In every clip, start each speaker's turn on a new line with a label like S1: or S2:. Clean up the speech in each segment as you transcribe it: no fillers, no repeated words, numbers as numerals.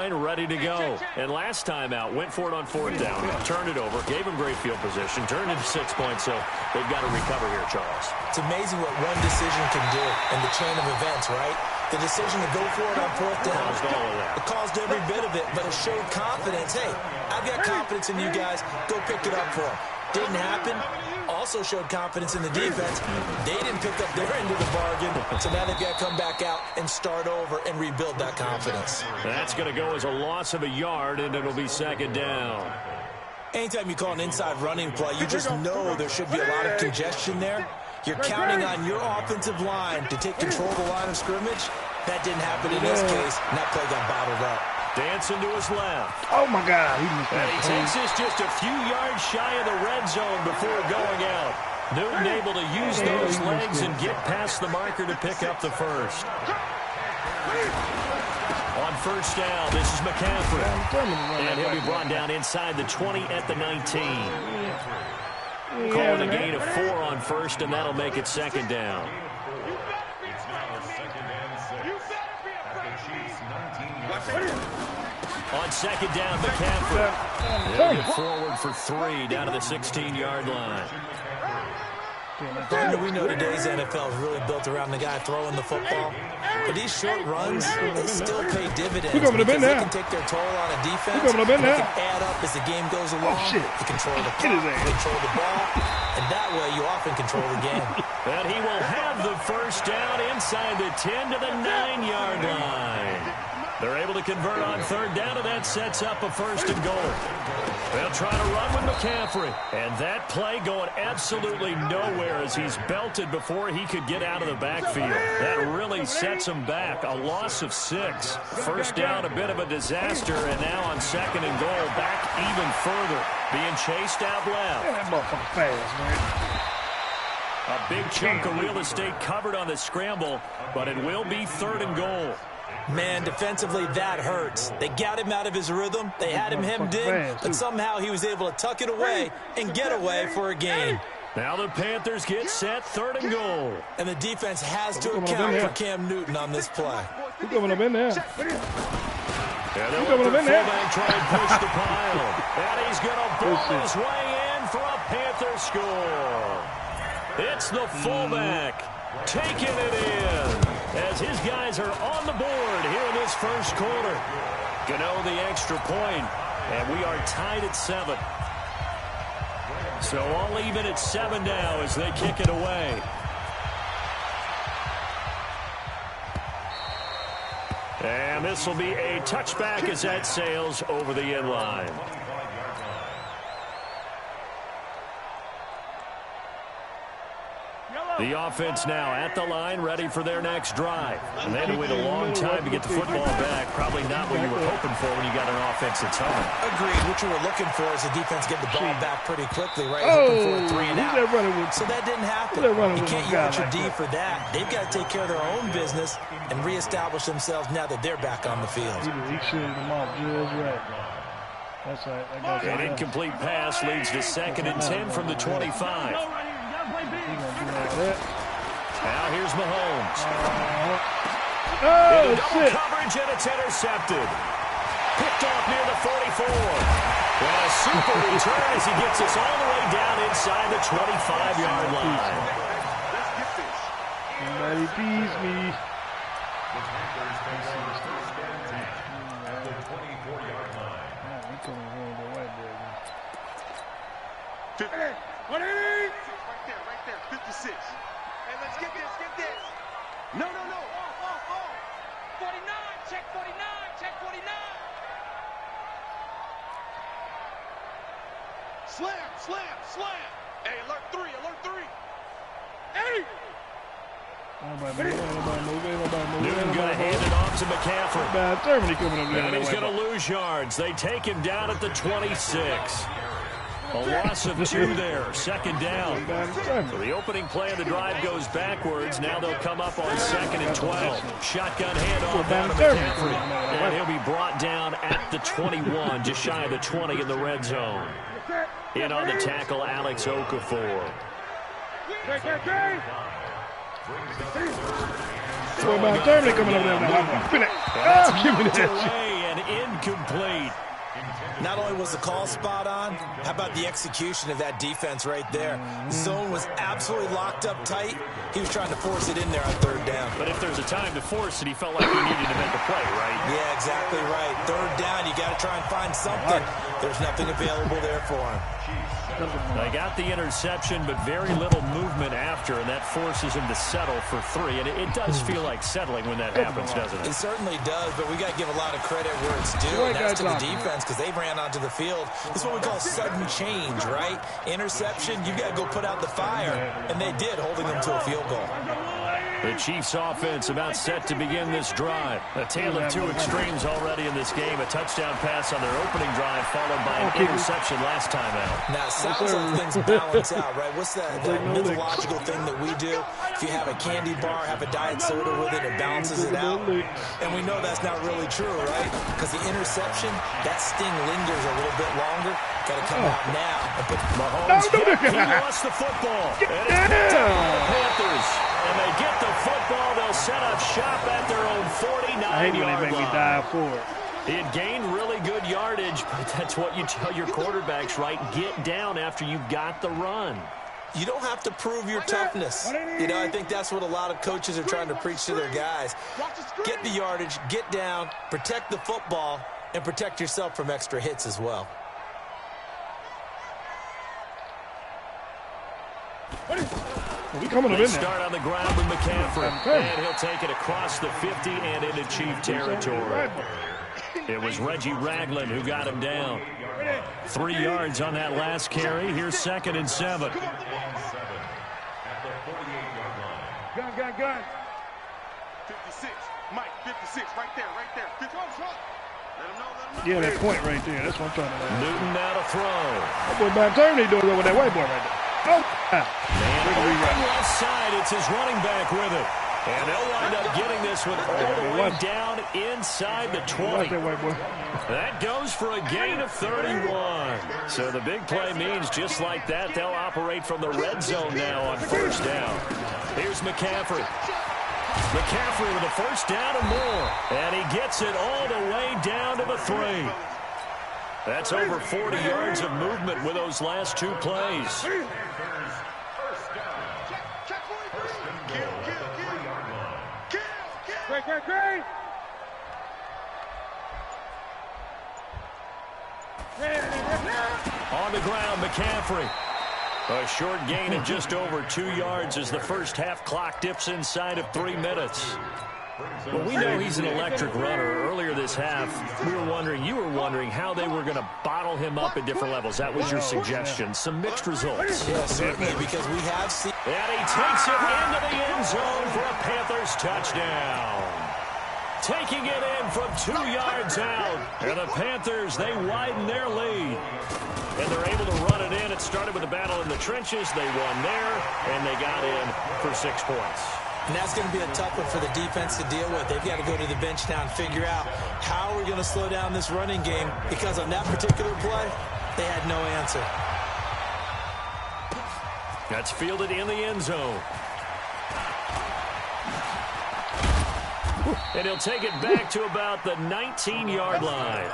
S1: ready to go. And last time out, went for it on 4th down, turned it over, gave him great field position, turned into 6 points, so they've got to recover here, Charles.
S2: It's amazing what one decision can do in the chain of events, right? The decision to go for it on 4th down,
S1: Caused all of that.
S2: it caused every bit of it, but it showed confidence. Hey, I've got confidence in you guys. Go pick it up for them. Didn't happen. Also showed confidence in the defense. They didn't pick up their end of the bargain, so now they've got to come back out and start over and rebuild that confidence.
S1: That's going to go as a loss of a yard, and it'll be 2nd down.
S2: Anytime you call an inside running play, you just know there should be a lot of congestion there. You're counting on your offensive line to take control of the line of scrimmage. That didn't happen in this case, and that play got bottled up.
S1: Dancing to his left.
S3: Oh, my God. He
S1: takes this just a few yards shy of the red zone before going out. Newton able to use those legs and get past the marker to pick up the first. On 1st down, this is McCaffrey. And he'll be brought down inside the 20 at the 19. Calling a gain of 4 on 1st, and that'll make it 2nd down. On 2nd down, McCaffrey. He'll get forward for 3 down to the 16-yard line.
S2: Brandon, we know today's NFL is really built around the guy throwing the football. But these short runs, they still pay dividends because they can take their toll on a defense. They can add up as the game goes along. You control the clock, control the ball, and that way you often control the game.
S1: And he will have the first down inside the 10 to the 9-yard line. They're able to convert on 3rd down, and that sets up a 1st and goal. They'll try to run with McCaffrey. And that play going absolutely nowhere as he's belted before he could get out of the backfield. That really sets him back. A loss of 6. 1st down, a bit of a disaster, and now on 2nd and goal, back even further. Being chased out left.
S3: That motherfucker fast, man.
S1: A big chunk of real estate covered on the scramble, but it will be 3rd and goal.
S2: Man, defensively, that hurts. They got him out of his rhythm. They had him hemmed in, but somehow he was able to tuck it away and get away for a gain.
S1: Now the Panthers get set, 3rd and goal.
S2: And the defense has to account for Cam Newton on this play.
S3: He's coming up in there.
S1: And they'll let the fullback try and push the pile. And he's going to ball his way in for a Panther score. It's the fullback taking it in as his guys are on the board here in this 1st quarter. Gano the extra point, and we are tied at 7. So all even at 7 now as they kick it away. And this will be a touchback as that sails over the end line. The offense now at the line, ready for their next drive. And they had to wait a long time to get the football back. Probably not what you were hoping for when you got an offense that's home.
S2: Agreed. What you were looking for is the defense get the ball back pretty quickly, right? Looking for a 3 and out. So that didn't happen. You can't yell at your D for that. They've got to take care of their own business and reestablish themselves now that they're back on the field.
S3: He showed them off just right. That's right.
S1: An incomplete pass leads to 2nd and 10 from the 25. Now here's Mahomes.
S3: Oh,
S1: double coverage, and it's intercepted. Picked off near the 44. And a super return as he gets us all the way down inside the 25-yard line.
S3: Somebody tease me.
S4: Right there, 56. Hey, let's get this. No. Off. 49, check 49. Slam. Hey, alert 3. Hey!
S1: Newton going to hand it off to McCaffrey. And he's going to lose yards. They take him down at the 26. A loss of 2 there, 2nd down. So the opening play of the drive goes backwards. Now they'll come up on 2nd and 12. Shotgun handoff down to McCaffrey. And he'll be brought down at the 21, just shy of the 20 in the red zone. In on the tackle, Alex Okafor.
S3: Boy, about 30 coming over there now. Give me that shit.
S1: and incomplete.
S2: Not only was the call spot on, how about the execution of that defense right there? The zone was absolutely locked up tight. He was trying to force it in there on third down.
S1: But if there's a time to force it, he felt like he needed to make a play, right?
S2: Yeah, exactly right. Third down, you got to try and find something. There's nothing available there for him.
S1: They got the interception, but very little movement after, and that forces him to settle for 3. And it does feel like settling when that happens, doesn't it?
S2: It certainly does, but we got to give a lot of credit where it's due, and that's to the defense because they ran onto the field. This is what we call sudden change, right? Interception, you got to go put out the fire, and they did, holding them to a field goal.
S1: The Chiefs offense about set to begin this drive. A tale of two extremes already in this game. A touchdown pass on their opening drive followed by an interception last time out.
S2: Now, it sounds like things balance out, right? What's that mythological thing that we do? If you have a candy bar, have a diet soda with it, it balances it out. And we know that's not really true, right? Because the interception, that sting lingers a little bit longer. Got to come out now. And put
S1: Mahomes he lost the football. And it's picked up by the Panthers. And they get the football. They'll set up shop at their own 49-yard line.
S3: I hate when they make me dive forward.
S1: He had gained really good yardage, but that's what you tell your quarterbacks, right? Get down after you've got the run.
S2: You don't have to prove your toughness. You know, I think that's what a lot of coaches are trying to preach to their guys. Get the yardage, get down, protect the football, and protect yourself from extra hits as well.
S3: We coming up in there.
S1: Start on the ground with McCaffrey, and he'll take it across the 50 and into Chief territory. It was Reggie Ragland who got him down. 3 yards on that last carry. Here's 2nd and 7.
S4: Gun. 56. Mike, 56. Right there. 50.
S3: Yeah, that point right there. That's what I'm trying to do.
S1: Newton now to throw.
S3: That boy by turn he doing it with that white boy right there. Oh!
S1: Man, on the left side, it's his running back with it. And they'll wind up getting this one all the way down inside the 20. That goes for a gain of 31. So the big play means just like that, they'll operate from the red zone now on first down. Here's McCaffrey. McCaffrey with a first down and more. And he gets it all the way down to the 3. That's over 40 yards of movement with those last 2 plays.
S4: Great.
S1: On the ground, McCaffrey. A short gain of just over 2 yards as the first half clock dips inside of 3 minutes. Well, we know he's an electric runner. Earlier this half, you were wondering how they were going to bottle him up at different levels. That was your suggestion. Some mixed results.
S2: Yeah, certainly, because we have seen...
S1: And he takes it into the end zone for a Panthers touchdown. Taking it in from 2 yards out. And the Panthers, they widen their lead. And they're able to run it in. It started with a battle in the trenches. They won there, and they got in for 6 points.
S2: And that's going to be a tough one for the defense to deal with. They've got to go to the bench now and figure out how we're going to slow down this running game, because on that particular play, they had no answer.
S1: That's fielded in the end zone. And he'll take it back to about the 19-yard line.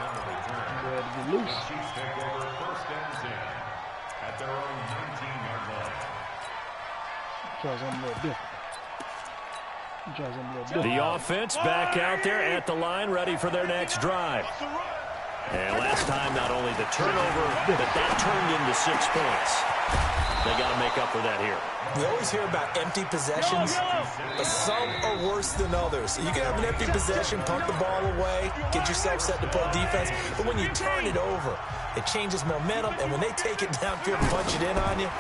S1: The offense back out there at the line, ready for their next drive. And last time, not only the turnover, but that turned into 6 points. They got to make up for that here.
S2: We always hear about empty possessions, but some are worse than others. You can have an empty possession, punt the ball away, get yourself set to play defense, but when you turn it over, it changes momentum, and when they take it downfield and punch it in on you,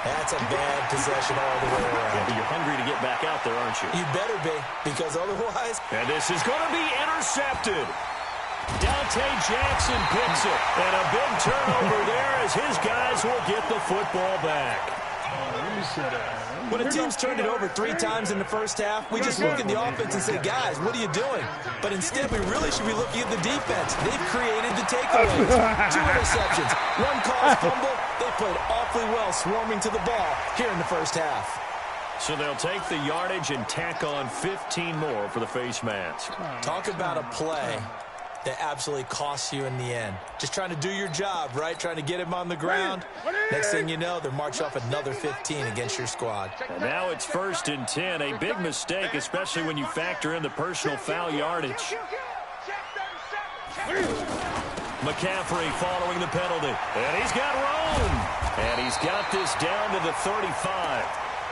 S2: that's a bad possession all the way around.
S1: Yeah, but you're hungry to get back out there, aren't you?
S2: You better be, because otherwise...
S1: And this is going to be intercepted. Dante Jackson picks it. And a big turnover there as his guys will get the football back.
S2: When a team's turned it over 3 times in the first half, we just look at the offense and say, guys, what are you doing? But instead, we really should be looking at the defense. They've created the takeaways. 2 interceptions, 1 caused fumble. They played awfully well swarming to the ball here in the first half.
S1: So they'll take the yardage and tack on 15 more for the face mask.
S2: Talk about a play that absolutely costs you in the end. Just trying to do your job, right? Trying to get him on the ground. Next thing you know, they're march off another 15 against your squad.
S1: And now it's 1st and 10. A big mistake, especially when you factor in the personal foul yardage. McCaffrey following the penalty. And he's got room. And he's got this down to the 35.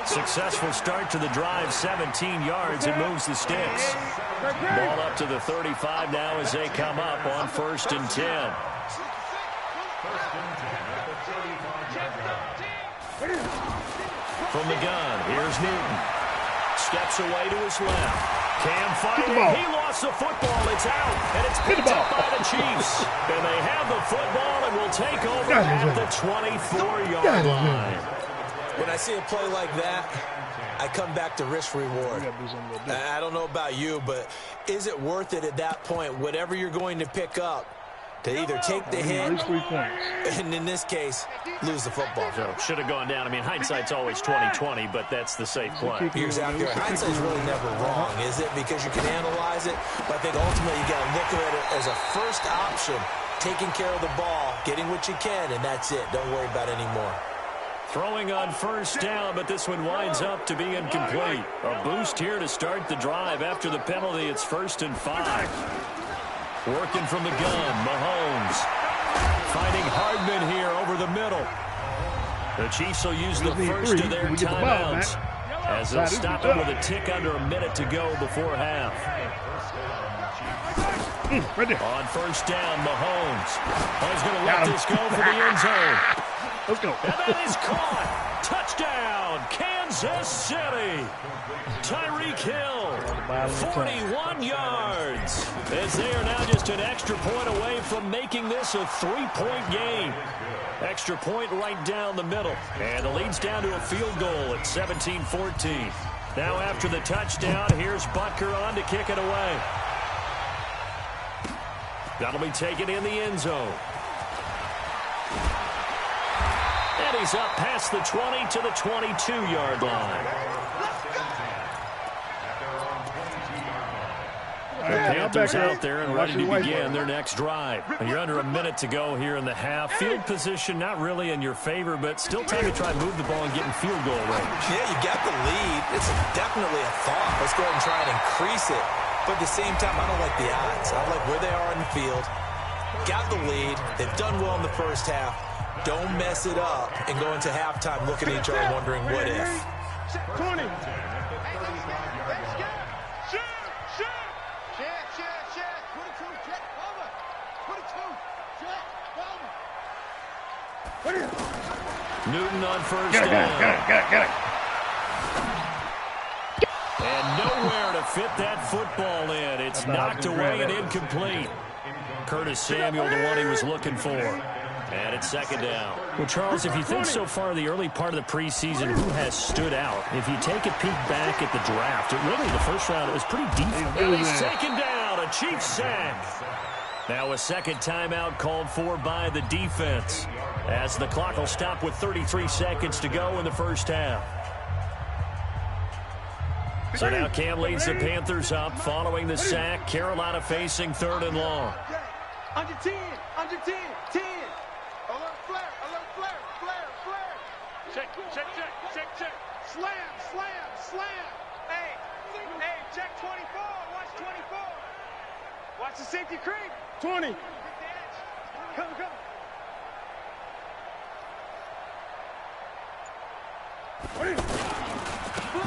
S1: Successful start to the drive, 17 yards. It moves the sticks. Ball up to the 35 now as they come up on 1st and 10. From the gun, here's Newton. Steps away to his left. Cam fighting. He lost the football. It's out. And it's picked up by the Chiefs. And they have the football and will take over at the 24-yard line.
S2: When I see a play like that, I come back to risk reward. I don't know about you, but is it worth it at that point, whatever you're going to pick up, to either take the hit and, in this case, lose the football?
S1: So should have gone down. I mean, hindsight's always 20/20, but that's the safe play.
S2: Here's out there. Hindsight's really never wrong, is it? Because you can analyze it, but I think ultimately you got to look at it as a first option, taking care of the ball, getting what you can, and that's it. Don't worry about it anymore.
S1: Throwing on 1st down, but this one winds up to be incomplete. A boost here to start the drive. After the penalty, it's 1st and 5. Working from the gun, Mahomes. Finding Hardman here over the middle. The Chiefs will use the first of their timeouts as they'll stop him with a tick under a minute to go before half. On 1st down, Mahomes. He's going to let this go for the end zone.
S3: Let's go.
S1: And that is caught. Touchdown, Kansas City. Tyreek Hill, 41 yards. As they are now just an extra point away from making this a 3-point game. Extra point right down the middle. And the lead's down to a field goal at 17-14. Now after the touchdown, here's Butker on to kick it away. That'll be taken in the end zone. And he's up past the 20 to the 22-yard line. The Panthers out there and ready to begin their next drive. You're under a minute to go here in the half. Field position not really in your favor, but still time to try and move the ball and get in field goal range.
S2: Yeah, you got the lead. It's definitely a thought. Let's go ahead and try and increase it. But at the same time, I don't like the odds. I don't like where they are in the field. Got the lead. They've done well in the first half. Don't mess it up and go into halftime looking at each other wondering what if.
S4: 20.
S1: Newton on 1st down.
S3: Get it.
S1: And nowhere to fit that football in. It's knocked away and incomplete. Curtis Samuel, the one he was looking for. And it's 2nd down. Well, Charles, if you think so far the early part of the preseason, who has stood out? If you take a peek back at the draft, it really, the first round, it was pretty deep. And he's taken down, a Chiefs sack. Now a second timeout called for by the defense, as the clock will stop with 33 seconds to go in the first half. So now Cam leads the Panthers up following the sack. Carolina facing 3rd and long.
S4: Under 10, 10. Alert flare. Check. Slam. Hey, check 24. Watch 24. Watch the safety creep. 20. Come.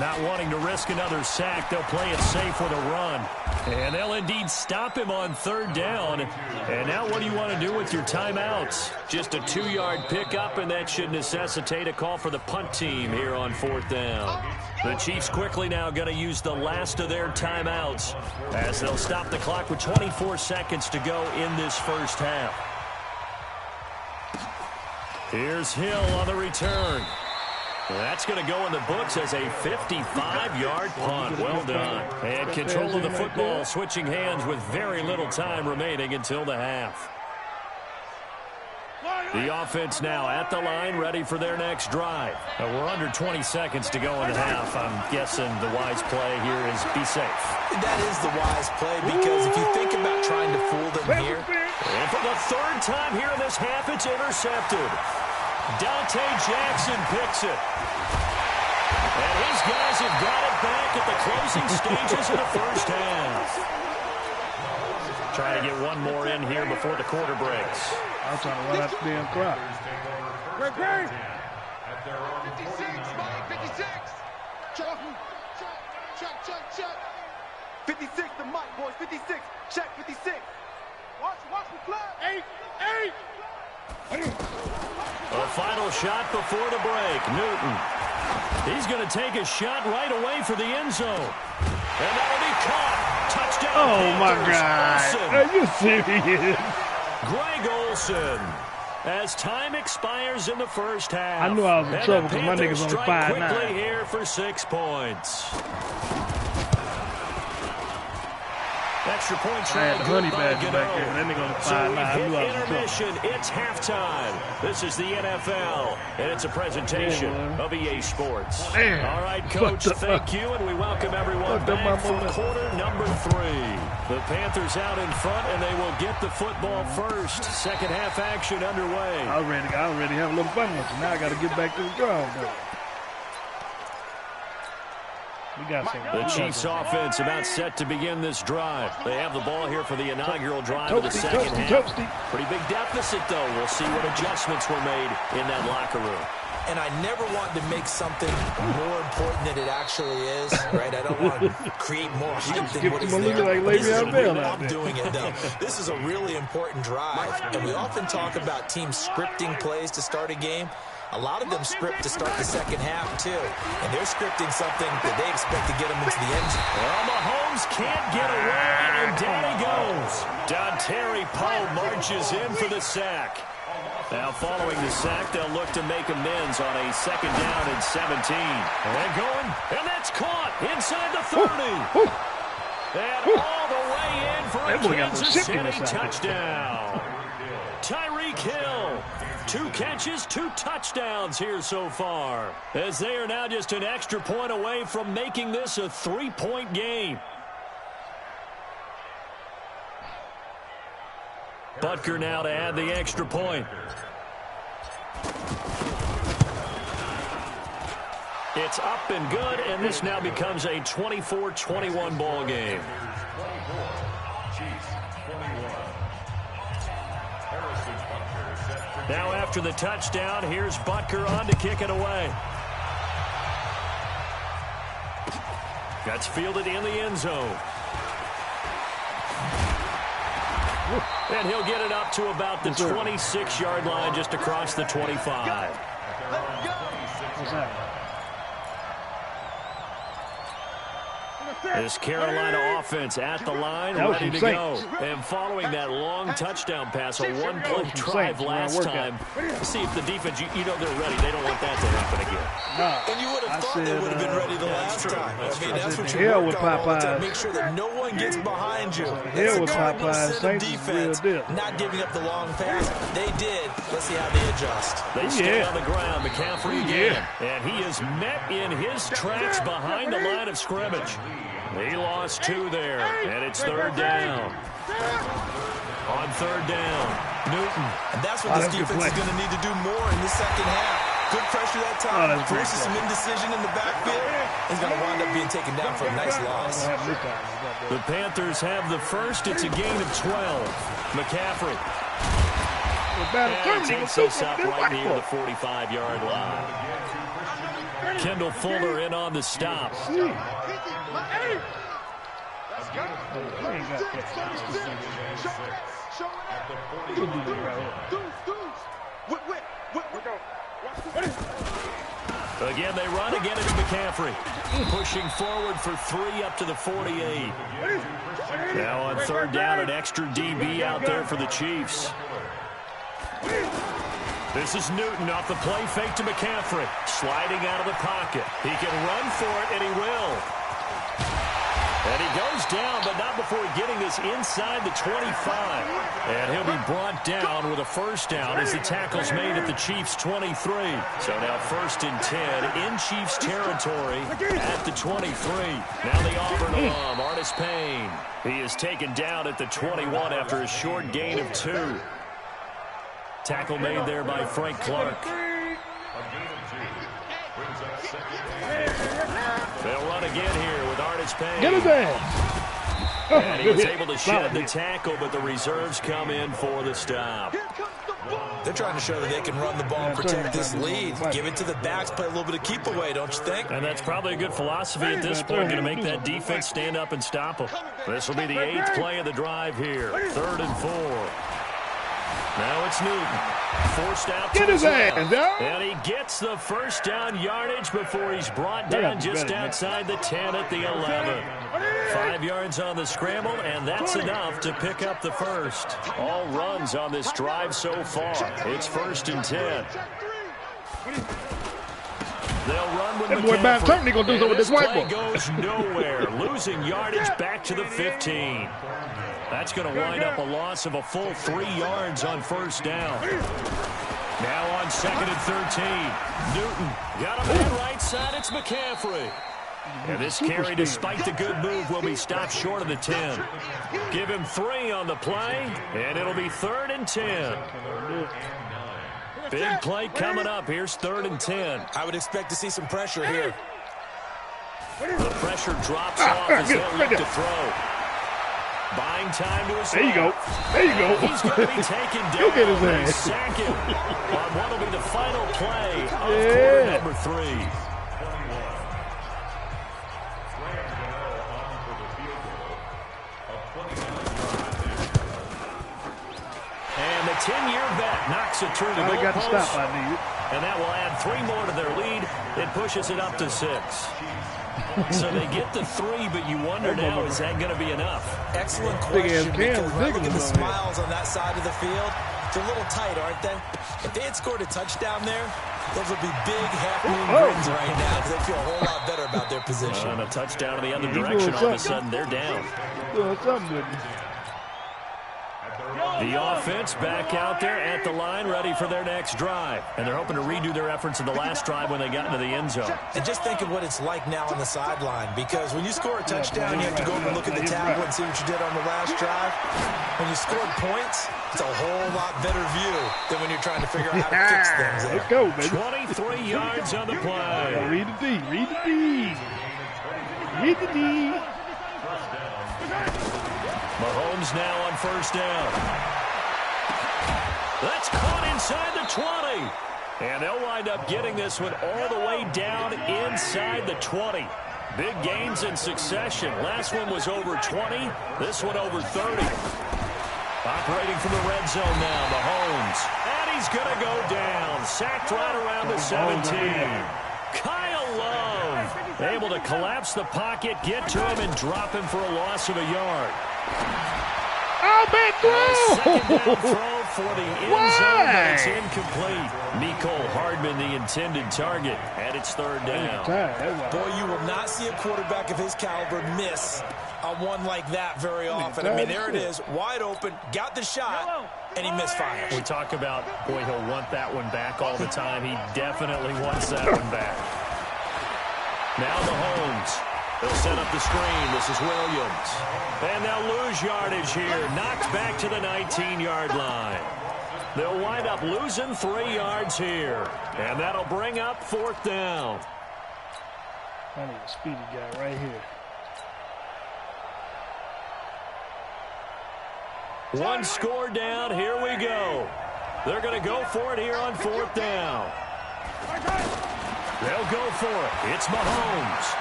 S1: Not wanting to risk another sack, they'll play it safe with a run. And they'll indeed stop him on 3rd down. And now what do you want to do with your timeouts? Just a 2-yard pickup, and that should necessitate a call for the punt team here on 4th down. The Chiefs quickly now going to use the last of their timeouts as they'll stop the clock with 24 seconds to go in this first half. Here's Hill on the return. That's going to go in the books as a 55-yard punt. Well done. And control of the football switching hands with very little time remaining until the half. The offense now at the line, ready for their next drive. We're under 20 seconds to go in the half. I'm guessing the wise play here is be safe.
S2: That is the wise play, because if you think about trying to fool them here.
S1: And for the third time here in this half, it's intercepted. Dante Jackson picks it. And his guys have got it back at the closing stages of the first half. Trying to get one more in here before the quarter breaks.
S3: I'm trying to run out the damn crowd.
S4: Great. 56, Mike, 56. Check. 56 to Mike, boys, 56. Check, 56. Watch the play. 8.
S1: A final shot before the break. Newton. He's going to take a shot right away for the end zone. And that'll be caught. Touchdown.
S3: Oh, my
S1: Panthers.
S3: God. Are you serious?
S1: Greg Olsen. As time expires in the first half.
S3: I knew I was in trouble because my nigga's only 5'9".
S1: Quickly here for 6 points. Extra point try.
S3: I had the honey badger back there, and that nigga only 5'9".
S1: So
S3: I knew I was in
S1: intermission. It's halftime. This is the NFL, and it's a presentation of EA Sports.
S3: Man.
S1: All right, Coach, thank you, and we welcome everyone back for quarter number 3. The Panthers out in front, and they will get the football first. Second half action underway.
S3: I already have a little fun with you. Now I got to get back to the ground.
S1: The Chiefs offense about set to begin this drive. They have the ball here for the inaugural drive of the second half. Pretty big deficit, though. We'll see what adjustments were made in that locker room.
S2: And I never want to make something more important than it actually is, right? I don't want to create more hype than what is there. I'm doing it, though. This is a really important drive, and we often talk about teams scripting plays to start a game. A lot of them script to start the second half, too. And they're scripting something that they expect to get them into the end zone.
S1: Well, Mahomes can't get away, and down he goes. Dontari Poe marches in for the sack. Now, following the sack, they'll look to make amends on a second down and 17. And going, and that's caught inside the 30. And all the way in for a Kansas City touchdown. Tyreek Hill. 2 catches, 2 touchdowns here so far, as they are now just an extra point away from making this a 3-point game. Butker now to add the extra point. It's up and good, and this now becomes a 24-21 ball game. Now after the touchdown, here's Butker on to kick it away. That's fielded in the end zone. And he'll get it up to about the 26-yard line, just across the 25.
S3: What's that?
S1: This Carolina offense at the line, ready to go. And following that long touchdown pass, a one-play drive last time. See if the defense, you know they're ready. They don't want that to happen again.
S2: And you would have thought they would have been ready the last time. I mean, that's what you
S3: work on all the time.
S2: Make sure that no one gets behind you.
S3: Hell with Popeyes. Saints
S2: defense, not giving up the long pass. They did. Let's see how they adjust.
S1: They stay on the ground. McCaffrey again. And he is met in his tracks behind the line of scrimmage. He lost 2 there, and it's third down. On third down, Newton.
S2: And that's what this defense is going to need to do more in the second half. Good pressure that time. Forces some indecision in the backfield. He's going to wind up being taken down for a nice loss.
S1: The Panthers have the first. It's a gain of 12. McCaffrey. And it takes us up right near the 45-yard line. Kendall Fuller in on the stop. Again, they run. Again, it's McCaffrey. Pushing forward for 3 up to the 48. Now on third down, an extra DB out there for the Chiefs. This is Newton off the play fake to McCaffrey. Sliding out of the pocket. He can run for it, and he will. And he goes down, but not before getting this inside the 25. And he'll be brought down with a first down as the tackle's made at the Chiefs' 23. So now 1st and 10 in Chiefs territory at the 23. Now the Auburn alum, Artis Payne. He is taken down at the 21 after a short gain of 2. Tackle made there by Frank Clark. They'll run again here with Artis Payne.
S3: Get his ass.
S1: And he was able to shed the tackle, but the reserves come in for the stop.
S2: They're trying to show that they can run the ball and protect this lead. Give it to the backs, play a little bit of keep away, don't you think?
S1: And that's probably a good philosophy at this point, going to make that defense stand up and stop them. This will be the 8th play of the drive here. 3rd and 4. Now it's Newton. Forced out to his left. And he gets the first down yardage before he's brought down just outside the 10 at the 11. 5 yards on the scramble, and that's enough to pick up the first. All runs on this drive so far. It's 1st and 10. They'll run with McCaffrey.
S3: Gonna do something with this white boy.
S1: Goes nowhere, losing yardage back to the 15. That's going to wind up a loss of a full 3 yards on 1st down. Now on 2nd and 13. Newton got him on the right side. It's McCaffrey. And this carry, despite the good move, will be stopped short of the 10. Give him 3 on the play, and it'll be 3rd and 10. Big play coming up. Here's 3rd and 10.
S2: I would expect to see some pressure here.
S1: The pressure drops off as they'll look to throw. Buying time to his
S3: There you go. There you go.
S1: He's going to be taken down.
S3: You'll get his ass.
S1: Second on what will be the final play of quarter number 3. And the 10-year vet knocks it through the goalpost.
S3: Got to stop, I need it.
S1: And that will add 3 more to their lead. It pushes it up to 6. So they get the 3, but you wonder now, is that going to be enough?
S2: Excellent question, because when I look at the smiles on that side of the field, they're a little tight, aren't they? If they had scored a touchdown there, those would be big half-moon grins right now, because they feel a whole lot better about their position.
S1: And a touchdown in the other direction, all of a sudden they're down. The offense back out there at the line, ready for their next drive. And they're hoping to redo their efforts in the last drive when they got into the end zone.
S2: And just think of what it's like now on the sideline, because when you score a touchdown, you have to go over and look at the tablet and see what you did on the last drive. When you scored points, it's a whole lot better view than when you're trying to figure out how to fix things there.
S3: Let's go, baby.
S1: 23 yards on the play.
S3: Read the D. Read the D. Read the D.
S1: Mahomes now on 1st down. That's caught inside the 20. And they'll wind up getting this one all the way down inside the 20. Big gains in succession. Last one was over 20. This one over 30. Operating from the red zone now, Mahomes. And he's going to go down. Sacked right around the 17. Kyle Love able to collapse the pocket, get to him, and drop him for a loss of a yard.
S3: Oh, big throw!
S1: Second down throw for the end zone, but it's incomplete. Mecole Hardman, the intended target, and it's 3rd down.
S2: Boy, you will not see a quarterback of his caliber miss on one like that very often. I mean, there it is, wide open, got the shot, and he misfires.
S1: We talk about, boy, he'll want that one back all the time. He definitely wants that one back. Now Mahomes. They'll set up the screen. This is Williams. And they'll lose yardage here. Knocked back to the 19-yard line. They'll wind up losing 3 yards here. And that'll bring up 4th down.
S3: I need a speedy guy right here.
S1: One score down. Here we go. They're going to go for it here on 4th down. They'll go for it. It's Mahomes.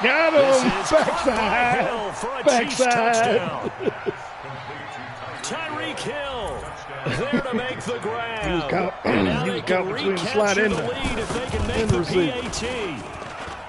S3: Got him! Backside!
S1: For a Chiefs touchdown. Tyreek Hill there to make the grab.
S3: He was caught between the slide and the
S1: lead if they can make the PAT.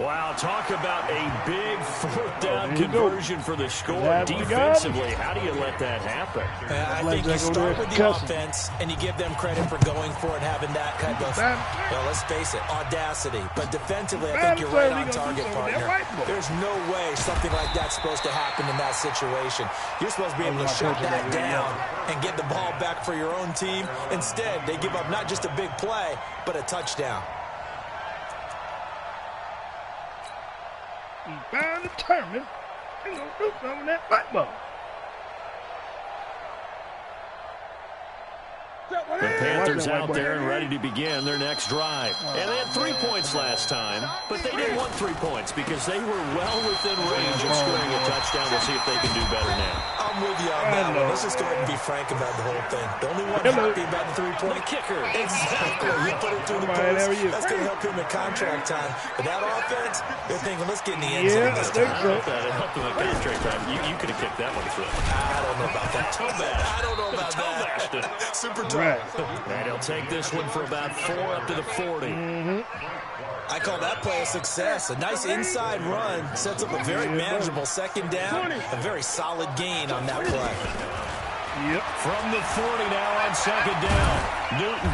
S1: Wow, talk about a big fourth down conversion for the score. Defensively, how do you let that happen?
S2: I think you start with the offense and you give them credit for going for it, having that kind of, well, let's face it, audacity. But defensively, I think you're right on target, partner. There's no way something like that's supposed to happen in that situation. You're supposed to be able to shut that down and get the ball back for your own team. Instead, they give up not just a big play, but a touchdown.
S3: He's bound determined. He's going to do something in that fight ball.
S1: The Panthers out there and ready to begin their next drive. And they had 3 points last time, but they didn't want 3 points because they were well within range of scoring a touchdown. We'll see if they can do better now.
S2: I'm with you on that one. Let's just go ahead and be frank about the whole thing. The only one happy about the 3-point
S1: kicker.
S2: Exactly. You put it through the post. That's going to help him in contract time. But that offense, they're thinking, let's get in the end zone this time.
S1: That helped him in contract time. You could have kicked that one through.
S2: I don't know about that.
S1: I
S2: don't know about that. Super tough.
S1: And he'll take this one for about 4 up to the 40.
S2: I call that play a success. A nice inside run sets up a very manageable second down. A very solid gain on that play.
S1: From the 40 now on second down. Newton.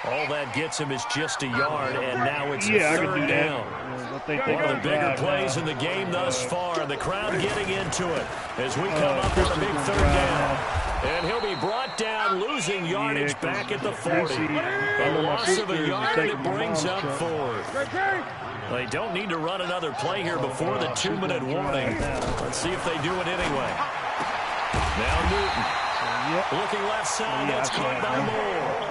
S1: All that gets him is just a yard, and now it's third down. One of the bigger plays in the game thus far. The crowd getting into it as we come up with a big third down. And he'll be brought down, losing yardage back at the 40. A loss of a yard, and it brings up 4. They don't need to run another play here before the 2-minute warning. Let's see if they do it anyway. Now Newton. Looking left side, that's caught by Moore.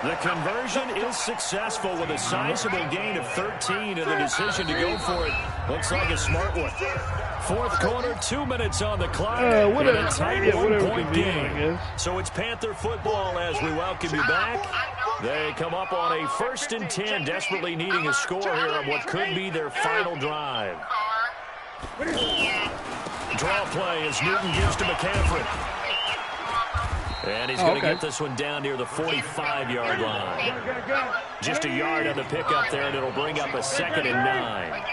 S1: The conversion is successful with a sizable gain of 13, and the decision to go for it looks like a smart one. Fourth quarter, 2 minutes on the clock, and a tight 1-point game. So it's Panther football as we welcome you back. They come up on a 1st and 10, desperately needing a score here on what could be their final drive. Draw play as Newton gives to McCaffrey. And he's going to get this one down near the 45-yard line. Just a yard on the pickup there, and it'll bring up a 2nd and 9.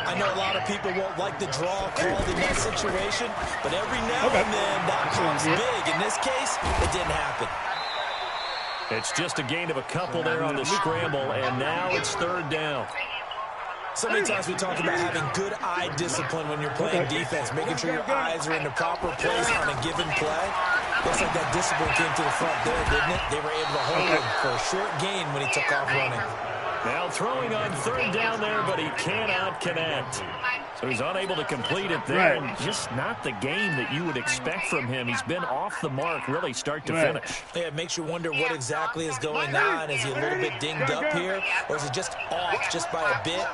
S2: I know a lot of people won't like the draw called in that situation, but every now and then that comes big. In this case, it didn't happen.
S1: It's just a gain of a couple there on the scramble, and now it's third down.
S2: So many times we talk about having good eye discipline when you're playing defense, making sure your eyes are in the proper place on a given play. Looks like that discipline came to the front there, didn't it? They were able to hold him for a short gain when he took off running.
S1: Now throwing on third down there, but he cannot connect. So he's unable to complete it there. And just not the game that you would expect from him. He's been off the mark really start to finish.
S2: Yeah, it makes you wonder what exactly is going on. Is he a little bit dinged up here? Or is it just off just by a bit?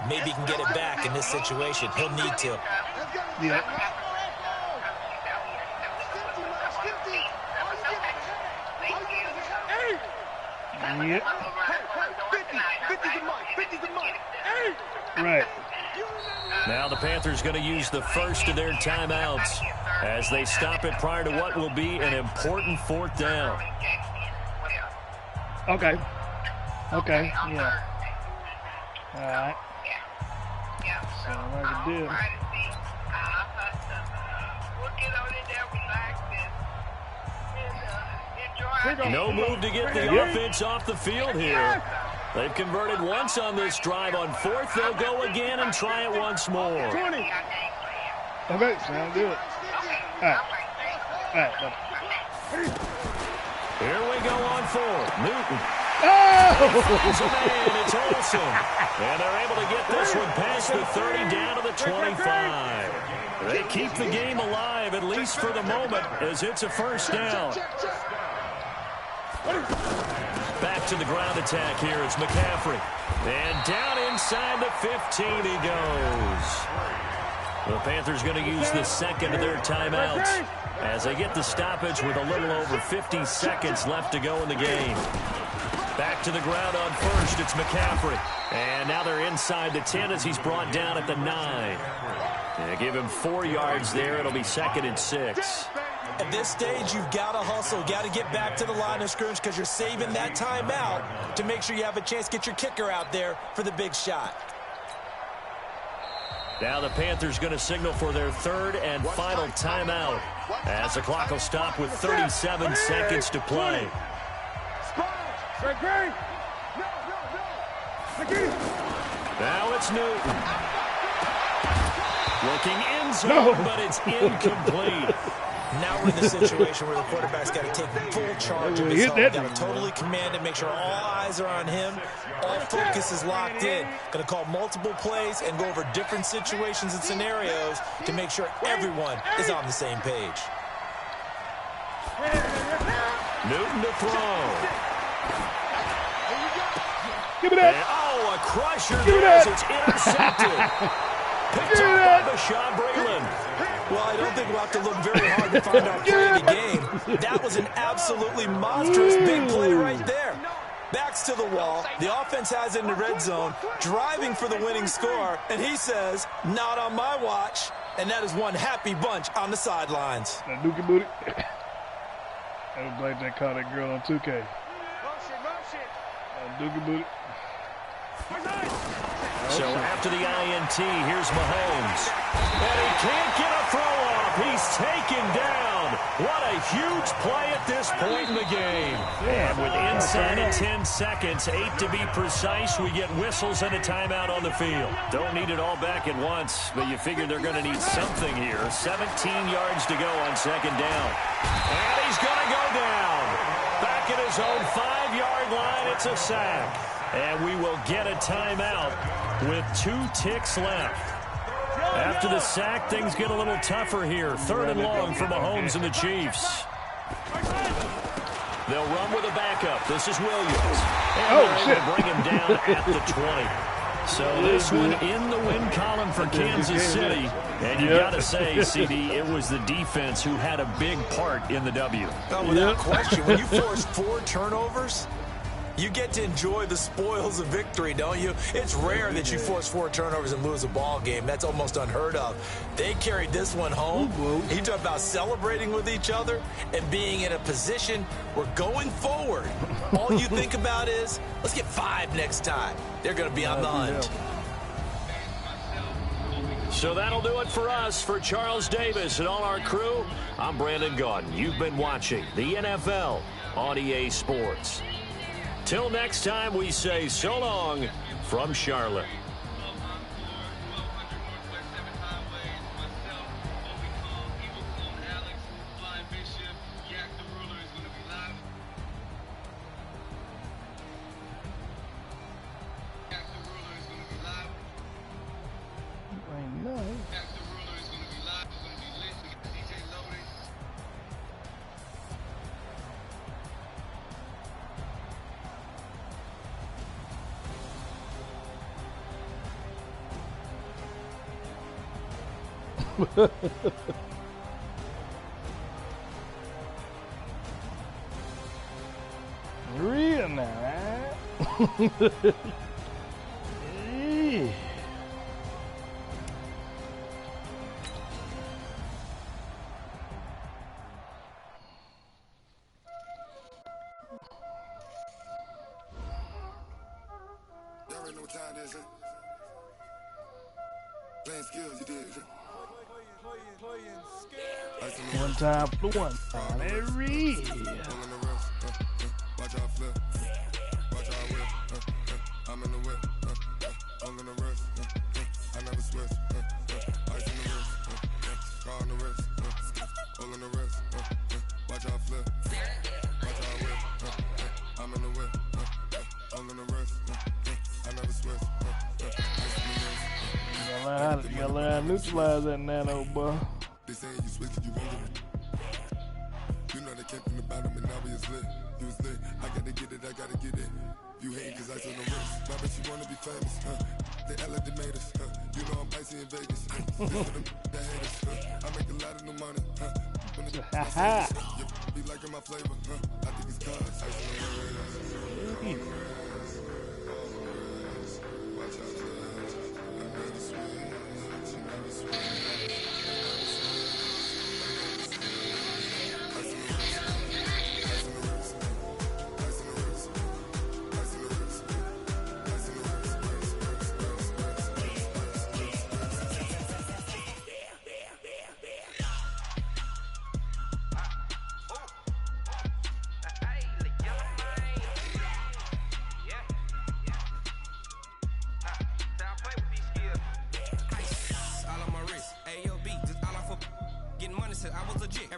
S2: Maybe he can get it back in this situation. He'll need to.
S1: Now the Panthers going to use the first of their timeouts as they stop it prior to what will be an important 4th down.
S3: Okay. Yeah. All right. Sound like a deal.
S1: No move to get the offense off the field here. They've converted once on this drive. On 4th, they'll go again and try it once more.
S3: Okay, sound good. All right.
S1: Here we go on 4th. Newton.
S3: Oh!
S1: It's Olsen. And they're able to get this one past the 30 down to the 25. They keep the game alive, at least for the moment, as it's a first down. Back to the ground attack here. It's McCaffrey. And down inside the 15 he goes. The Panthers going to use the second of their timeouts as they get the stoppage with a little over 50 seconds left to go in the game. Back to the ground on first. It's McCaffrey. And now they're inside the 10 as he's brought down at the 9. They give him 4 yards there. It'll be 2nd and 6.
S2: At this stage, you've got to hustle. Got to get back to the line of scrimmage because you're saving that timeout to make sure you have a chance to get your kicker out there for the big shot.
S1: Now the Panthers going to signal for their third and final timeout as the clock will stop with 37 seconds to play. Now it's Newton. Looking in zone, but it's incomplete.
S2: Now we're in the situation where the quarterback's got to take full charge of his own. Got to totally command it, make sure all eyes are on him. All focus is locked in. Going to call multiple plays and go over different situations and scenarios to make sure everyone is on the same page.
S1: Newton to throw.
S3: Give me that.
S1: And, a crusher. It's intercepted. Picked up by Bashaud Breeland.
S2: Well, I don't think we'll have to look very hard to find our play of the game. That was an absolutely monstrous big play right there. Backs to the wall. The offense has it in the red zone, driving for the winning score, and he says, not on my watch. And that is one happy bunch on the sidelines.
S3: That dookie booty. That was Blackjack caught that girl on 2K. That dookie booty.
S1: So after the INT, here's Mahomes. And he can't get a throw off. He's taken down. What a huge play at this point in the game. And with inside of 10 seconds, 8 to be precise, we get whistles and a timeout on the field. Don't need it all back at once, but you figure they're going to need something here. 17 yards to go on second down. And he's going to go down. Back at his own 5-yard line, it's a sack. And we will get a timeout with 2 ticks left. After the sack, things get a little tougher here. Third and long for Mahomes and the Chiefs. They'll run with a backup. This is Williams. And they're able to bring him down at the 20. So this one in the win column for Kansas City. And you got to say, CD, it was the defense who had a big part in the W.
S2: Oh, without question. When you force 4 turnovers, you get to enjoy the spoils of victory, don't you? It's rare that you force 4 turnovers and lose a ball game. That's almost unheard of. They carried this one home. You talk about celebrating with each other and being in a position where going forward, all you think about is, let's get 5 next time. They're going to be on the hunt.
S1: So that'll do it for us. For Charles Davis and all our crew, I'm Brandon Gaudin. You've been watching the NFL on EA Sports. Till next time, we say so long from Charlotte.
S3: Real now,
S5: Y'all already know what time it is, Playing skills, you did,
S3: one time for one time. Real.
S5: Watch out flip, watch out whip, I'm in the whip, all in the wrist, I never switch, ice in the wrist, car on the wrist, all in the wrist, watch out flip, watch out whip, I'm in the whip, all in the wrist, I never switch, ice in the wrist.
S3: You gotta learn how to neutralize that nano, boy.
S5: They say you switch it, you won't get it. You know they came from the bottom and now we is lit. You was lit, I gotta get it, I gotta get it. You hate cause ice on the wrist. Why bet you wanna be famous, They act like they made us, You know I'm icy in Vegas, This for them that hate us, I make a lot of new money, When it's you be liking my flavor, I think it's cause ice on the wrist. Watch out, I never switch, never switch.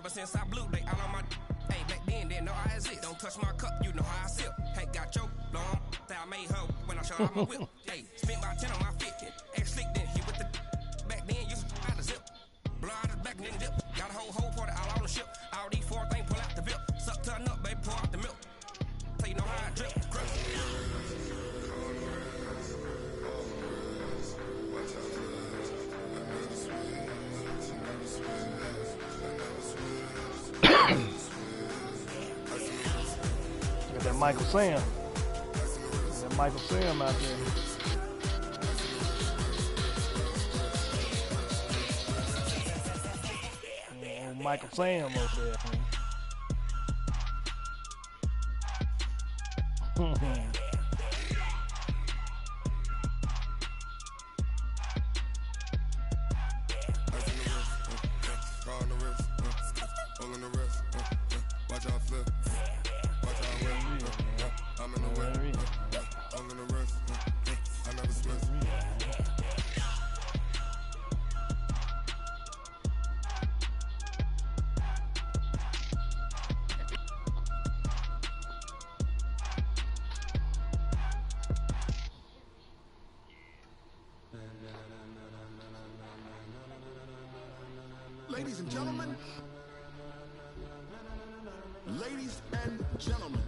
S6: Ever since I blew, they all on my. Hey, back then, didn't know I exist. Don't touch my cup, you know how I sip. Hey, got your long. That I made her when I showed out my whip. Hey, spent about 10 on my fit. Ex-slick then hit with the. Back then, you out the zip. Blow out his back and then dip. Got a whole party all on the ship. All these 4 things pull out the bip. Suck to a nut, baby, pour out the milk. Tell you know how I drip.
S3: Got that Michael Sam. That Michael Sam out there. Yeah, Michael Sam up there.
S5: Ladies and gentlemen,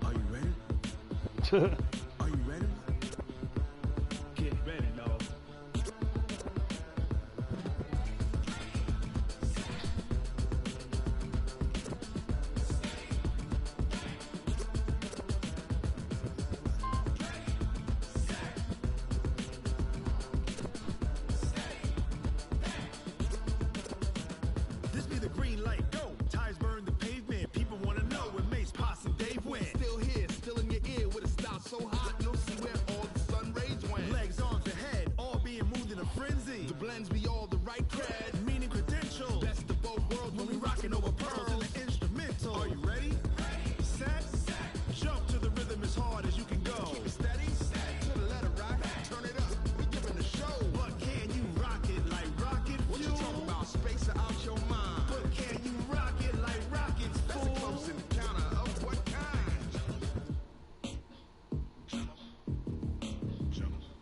S5: are you ready? Are you ready?
S3: Get ready, dog.
S7: This be the green light, go. Tires burn the pavement. People want to know when Mace, Posse, and Dave went.
S5: Still here, still in your ear with a style so hot, you'll see where all the sun rays went.
S7: Legs, arms, and head, all being moved in a frenzy.
S5: The blends be all the right cred.
S7: Meaning credentials.
S5: Best of both worlds
S7: When we rocking over pearls in the instrumental.
S5: Are you ready?
S7: Set, jump to the rhythm as hard as you can go.
S5: Keep it steady, to the letter right. Turn it up, we giving the show.
S7: But can you rock it like rocket fuel?
S5: What you talking about? Space out your mind.
S7: But can you rock it like rockets,
S5: That's a
S7: fool?
S5: close encounter of what kind?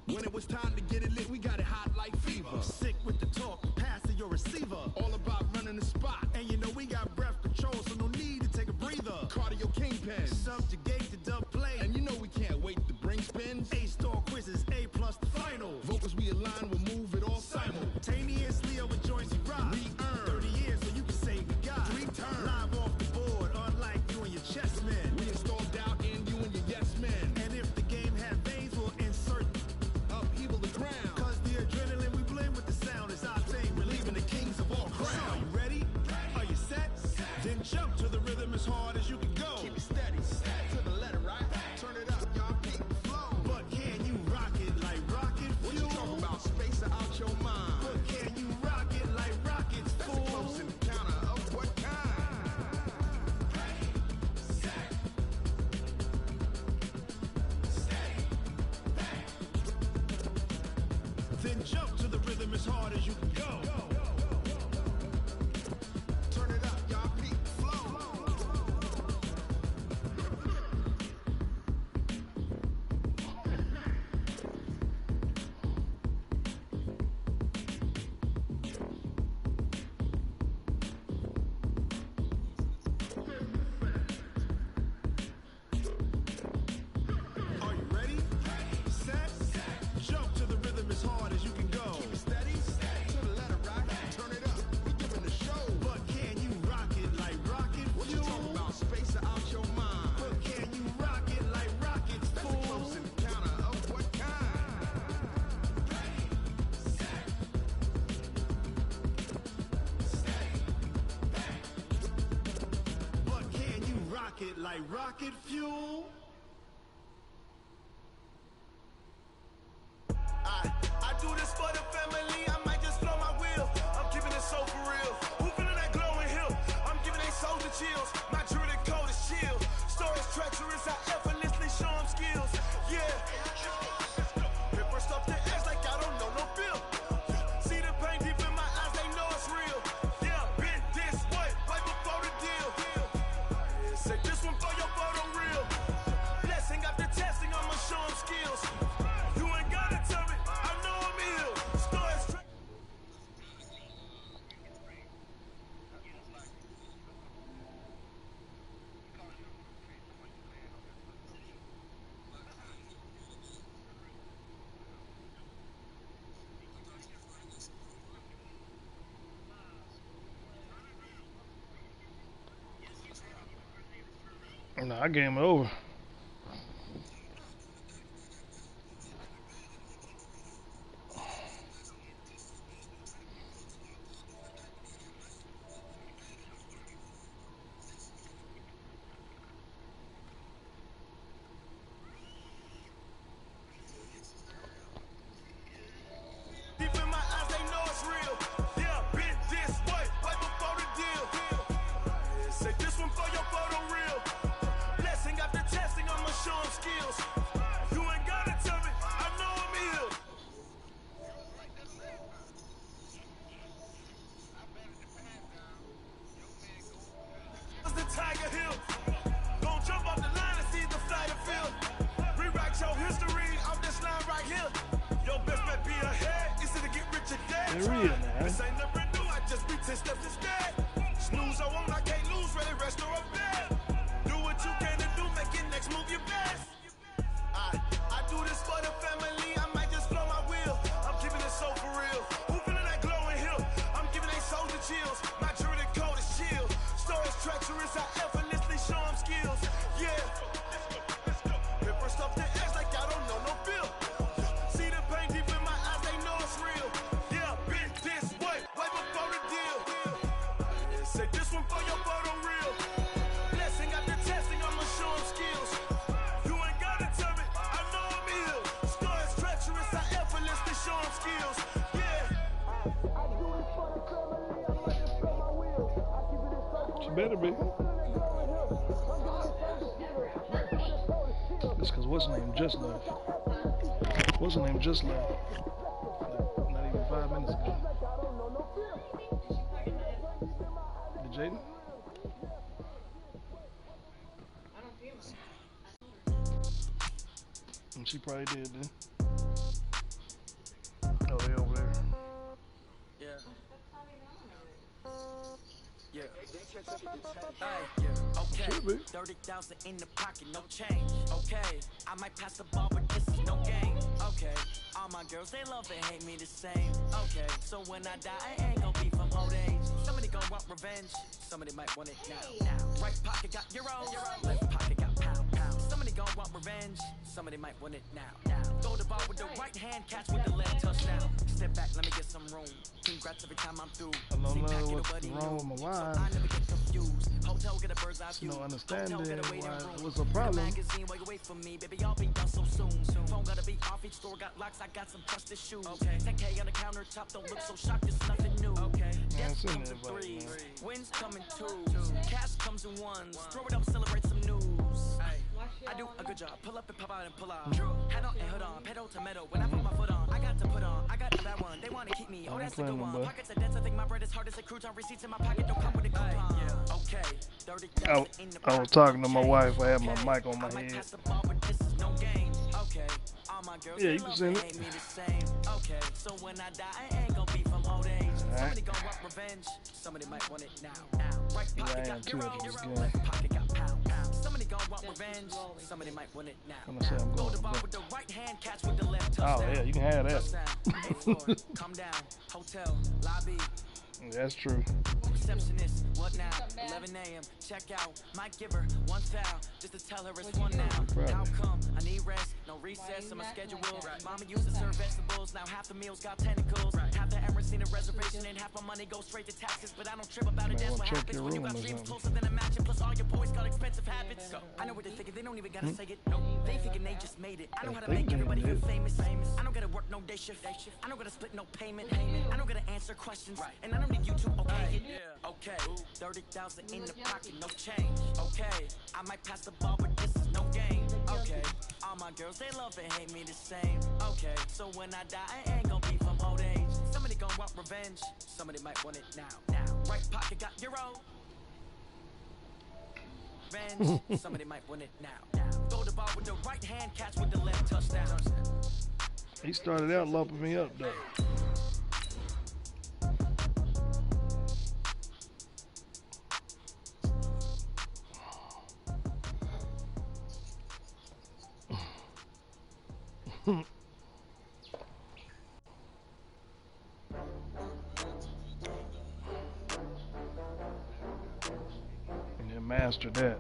S7: When it was time to get it lit, we got it hot like fever. Sick with the talk, pass to your receiver.
S5: All about running the spot.
S7: And you know we got breath control, so no need to take a breather.
S5: Cardio kingpin.
S7: Subjugate the dub play.
S5: And you know we can't wait to bring spins.
S7: A-star quizzes, A+ the final.
S5: Vocals we align, we'll move it all
S7: Simultaneously over joints we rock.
S5: We earn
S7: 30 years so you can say we got
S5: 3 turns.
S7: live off the board, unlike you and your chess men.
S5: We install doubt in you and your yes men.
S7: And if the game had veins, we'll insert
S5: Upheaval the ground.
S7: Cause the adrenaline we blend with the sound is our thing, relieving the kings of all crowns. So are you ready? Are you set? Then jump to the rhythm as hard as you can go.
S5: Keep it steady, to the letter right. Turn it up, y'all keep the flow.
S7: But can you rock it like rocket
S5: What
S7: fuel?
S5: you talking about? Space out your mind.
S7: But can you rock it like rockets,
S5: That's a
S7: fool?
S5: close encounter of what kind?
S7: Then jump to the rhythm as hard as you can go.
S5: Turn it up, y'all keep the flow.
S7: Are you ready? Set, jump to the rhythm as hard as you can go.
S5: Keep it steady, to the letter right. Turn it up, we giving the show.
S7: But can you rock it like rocket
S5: What you
S7: fuel?
S5: talking about? Space out your mind.
S7: But can you rock it like rockets,
S5: That's a
S7: fool?
S5: close encounter of what kind?
S7: But can you rock it like rocket fuel?
S4: I do this for the family, I might just blow my wheel. I'm keeping it so for real. Who feeling that glowing hill? I'm giving they soldier chills. My jewelry coat is chill. Stories treacherous, I effortlessly show them skills. Yeah. Paper stuff to act like I don't know no bill. See the pain deep in my eyes, they know it's real. Yeah, been this way, right before
S3: Nah, game over.
S4: Deep in my eyes, they know it's real. Yeah, been this way before the deal. Say this one for your photo reel. Blessing after testing, I'ma show 'em skills. You ain't gotta tell me, I know I'm ill. Was the Tiger Hill? Don't jump off the line and see the flight of field. Rewrite your history off this line right here. Your best bet be ahead, it's to get rich or dead.
S3: They're real, man.
S4: This ain't never new, I just be 10 steps instead. Snooze I won't, I can't lose, ready, rest or a bed. Do what you can to do, make your next move your best. I do this for the family, I might just blow my wheel. I'm keeping it so for real. Who feeling that glowing hill? I'm giving they soldier chills. My jewelry code is chill. Stories treacherous, I effortlessly show 'em skills. Yeah. Paper stuff the edge like I don't know no feel. See the pain deep in my eyes, they know it's real. Yeah, been this way before the deal. Say this one for your photo reel. Blessing after testing, I'ma show 'em skills. You ain't gotta tell me, I know I'm ill. Stories treacherous, I effortlessly show 'em skills. Yeah.
S3: She better be. It's because what's her name just left. What's her name just left? Not even 5 minutes ago. Did Jaden? And she probably did then. Oh, they over there.
S6: Okay, 30,000 in the pocket, no change. Okay, I might pass the ball, but this is no game. Okay, all my girls, they love and hate me the same. Okay, so when I die, I ain't gon' be from old age. Somebody gon' want revenge, somebody might want it now. Right pocket got euros, left pocket got pound. Somebody gon' want revenge, somebody might want it now. Throw the ball with the right hand, catch with the left touchdown. Step back, let me get some room. Congrats every time I'm through.
S3: I don't know what's wrong with my wife.
S6: I never get confused. Hotel get a bird's eye view.
S3: No understanding what's the problem.
S6: Magazine, while you wait for me, baby, I'll be done so soon. Phone gotta be off, each store got locks, I got some trusted shoes. Okay, 10K on the countertop, don't look so shocked, it's nothing new. Okay, death comes in threes, wins come in twos, cash comes in ones. Throw it up, celebrate some news. I do a good job, pull up and pop out and pull out. Head on and hood on, pedal to metal. When I put my foot on, I got to put on. I got the bad one, they wanna keep me. Oh, that's the good one. Pockets are dense, I think my bread is hard as a crouton. Receipts in my pocket don't come with a coupon. Okay, 30,000 in the pocket.
S3: I was talking to my wife, I had my mic on my head.
S6: Okay, all my girls,
S3: yeah, you can sing it.
S6: Me the same. Okay, so when I die, I ain't gon' be from old age. Somebody gon' want revenge, somebody might want it now. Right pocket got euros, left pocket got pound. Somebody gon' want revenge, somebody might want it now.
S3: I'm gonna say I'm going
S6: the ball with the right hand, catch with the left touchdown.
S3: Oh yeah, you can have that.
S6: A4, come down, hotel, lobby.
S3: That's true.
S6: Receptionist, what now? 11 a.m. Check out. Might give her one foul just to tell her it's one now. How come? I need rest, no recess on my schedule. Mama used to serve vegetables, now half the meals got tentacles. Half the Emirates seen a reservation and half my money goes straight to taxes. But I don't trip about it, that's what happens when you got dreams closer than a match. And plus all your boys got expensive habits. I know what they're thinking, they don't even gotta say it. No, they thinking they just made it. I know how to make everybody feel famous. I don't gotta work no day shift. I don't gotta split no payment. I don't gotta answer questions. And I don't need you to okay it. Okay, 30,000 in the pocket, no change. Okay, I might pass the ball, but this is no game. Okay, all my girls, they love and hate me the same. Okay, so when I die, I ain't gon' be from old age. Somebody gon' want revenge, somebody might want it now. Right pocket got euro. Revenge, somebody might want it now. Throw the ball with the right hand, catch with the left touchdown.
S3: He started out lumping me up though. And then master that.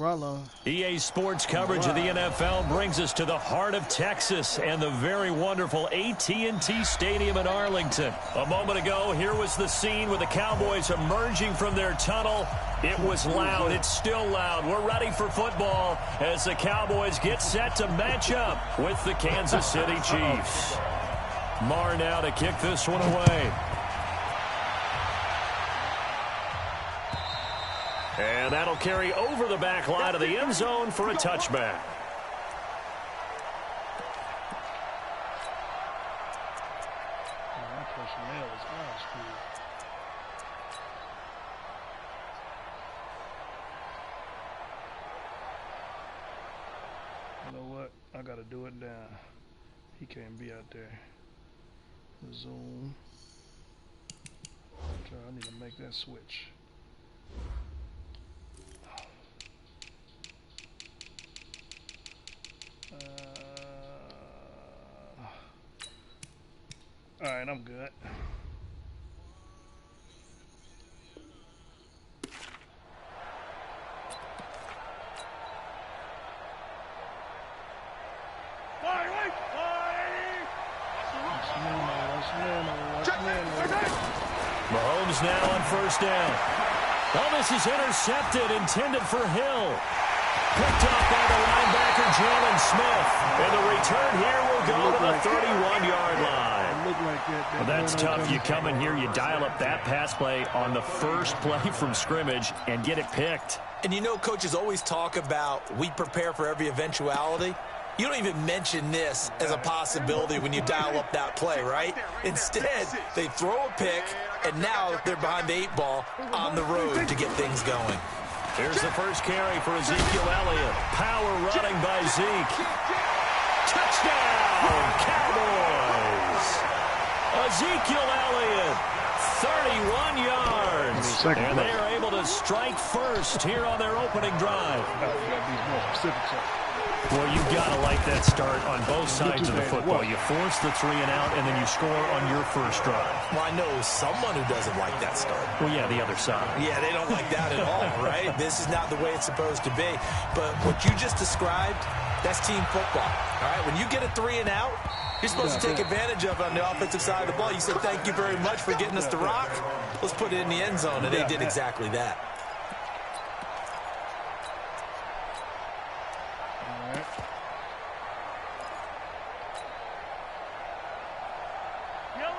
S3: problem.
S1: EA Sports coverage of the NFL brings us to the heart of Texas and the very wonderful AT&T Stadium in Arlington. A moment ago, here was the scene with the Cowboys emerging from their tunnel. It was loud. It's still loud. We're ready for football as the Cowboys get set to match up with the Kansas City Chiefs. Marr now to kick this one away. And that'll carry over the back line of the end zone for a touchback.
S3: That personnel is high school. You know what? I gotta do it down. He can't be out there. Zoom. I need to make that switch. All right, I'm good.
S1: Mahomes now on first down. Oh, this is intercepted, intended for Hill. Picked up by the linebacker, Jalen Smith. And the return here will go to the 31-yard line. Well, that's tough. You come in here, you dial up that pass play on the first play from scrimmage and get it picked.
S2: And you know, coaches always talk about we prepare for every eventuality. You don't even mention this as a possibility when you dial up that play, right? Instead, they throw a pick, and now they're behind the 8-ball on the road to get things going.
S1: Here's the first carry for Ezekiel Elliott. Power running by Zeke. Touchdown, Cowboys! Ezekiel Elliott, 31 yards. And they are able to strike first here on their opening drive. Well, you've got to like that start on both sides of the football. You force the 3 and out, and then you score on your first drive.
S2: Well, I know someone who doesn't like that start.
S1: Well, yeah, the other side.
S2: Yeah, they don't like that at all, right? This is not the way it's supposed to be. But what you just described, that's team football, all right? When you get a 3 and out, you're supposed to take advantage of it on the offensive side of the ball. You said, thank you very much for getting us to rock. Let's put it in the end zone, and they did exactly that.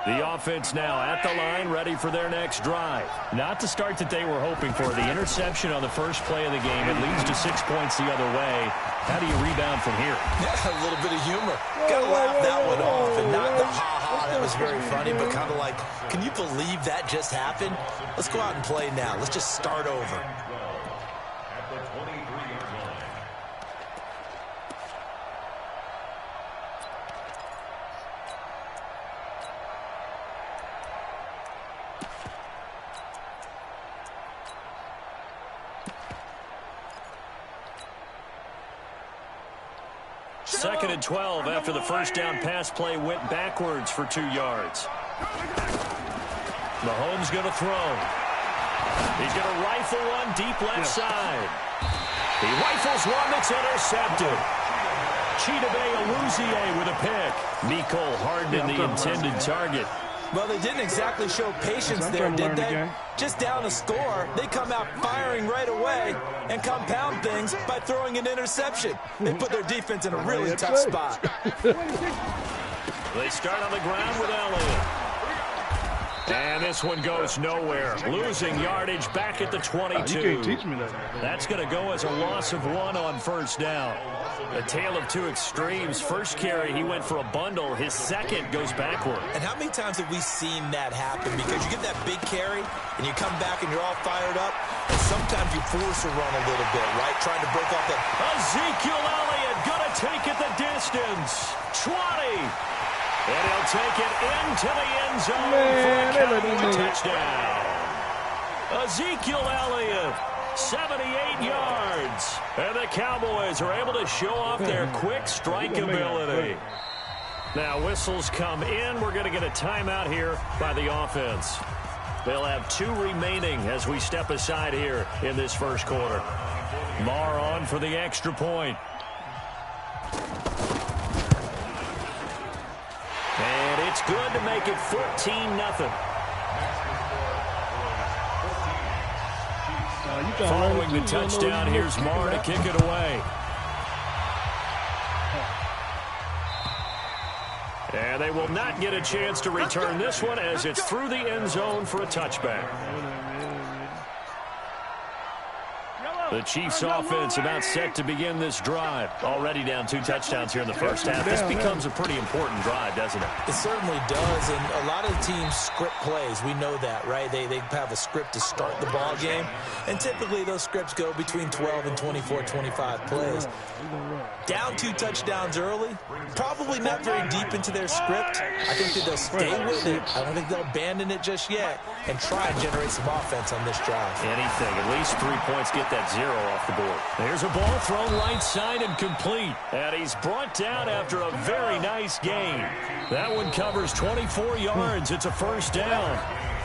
S1: The offense now at the line, ready for their next drive. Not the start that they were hoping for. The interception on the first play of the game. It leads to 6 points the other way. How do you rebound from here?
S2: Yeah, a little bit of humor. Got to laugh that one off, and not the ha-ha. That was very funny, but kind of like, can you believe that just happened? Let's go out and play now. Let's just start over.
S1: Second and 12 after the first down pass play went backwards for 2 yards. Mahomes going to throw. He's going to rifle one deep left side. He rifles one that's intercepted. Chidobe Awuzie with a pick. Mecole Hardman the intended target.
S2: Well, they didn't exactly show patience there, did they? Just down a score, they come out firing right away and compound things by throwing an interception. They put their defense in a really tough spot.
S1: They start on the ground with Elliott. And this one goes nowhere. Losing yardage back at the 22.
S3: You can't teach me that.
S1: That's going to go as a loss of 1 on first down. A tale of two extremes. First carry, he went for a bundle. His second goes backward.
S2: And how many times have we seen that happen? Because you get that big carry, and you come back and you're all fired up, and sometimes you force a run a little bit, right? Trying to break off that.
S1: Ezekiel Elliott going to take it the distance. 20. And he'll take it into the end zone for a Cowboy touchdown. Ezekiel Elliott, 78 yards. And the Cowboys are able to show off their quick strike ability. Now whistles come in. We're going to get a timeout here by the offense. They'll have 2 remaining as we step aside here in this first quarter. Marr on for the extra point. And it's good to make it 14-0. Following the touchdown, here's Marr to kick it away. And they will not get a chance to return this one as it's through the end zone for a touchback. The Chiefs offense about set to begin this drive. Already down 2 touchdowns here in the first half. This becomes a pretty important drive, doesn't it?
S2: It certainly does, and a lot of the teams script plays. We know that, right? They have a script to start the ball game, and typically those scripts go between 12 and 24, 25 plays. Down 2 touchdowns early, probably not very deep into their script. I think that they'll stay with it. I don't think they'll abandon it just yet and try and generate some offense on this drive.
S1: Anything, at least 3 points, get that 0 off the board. There's a ball thrown right side and complete. And he's brought down after a very nice gain. That one covers 24 yards. It's a first down.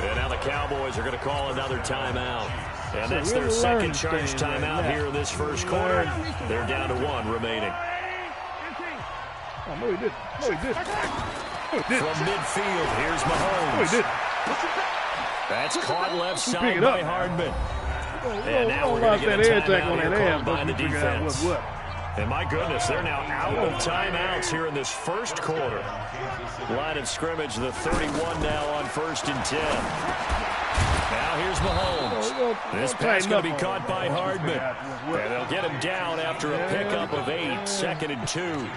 S1: And now the Cowboys are going to call another timeout. And that's their second charge timeout here in this first quarter. They're down to 1 remaining.
S3: Oh, no, he didn't. No, he didn't. No, he didn't.
S1: From midfield, here's Mahomes.
S3: No, he didn't.
S1: That's caught left side by Hardman.
S3: And now we're going to get a timeout here called by the defense.
S1: And my goodness, they're now out of timeouts here in this first quarter. Line of scrimmage, the 31 now on 1st and 10. Now here's Mahomes. This pass going to be caught by Hardman. And they'll get him down after a pickup of 8, 2nd and 2.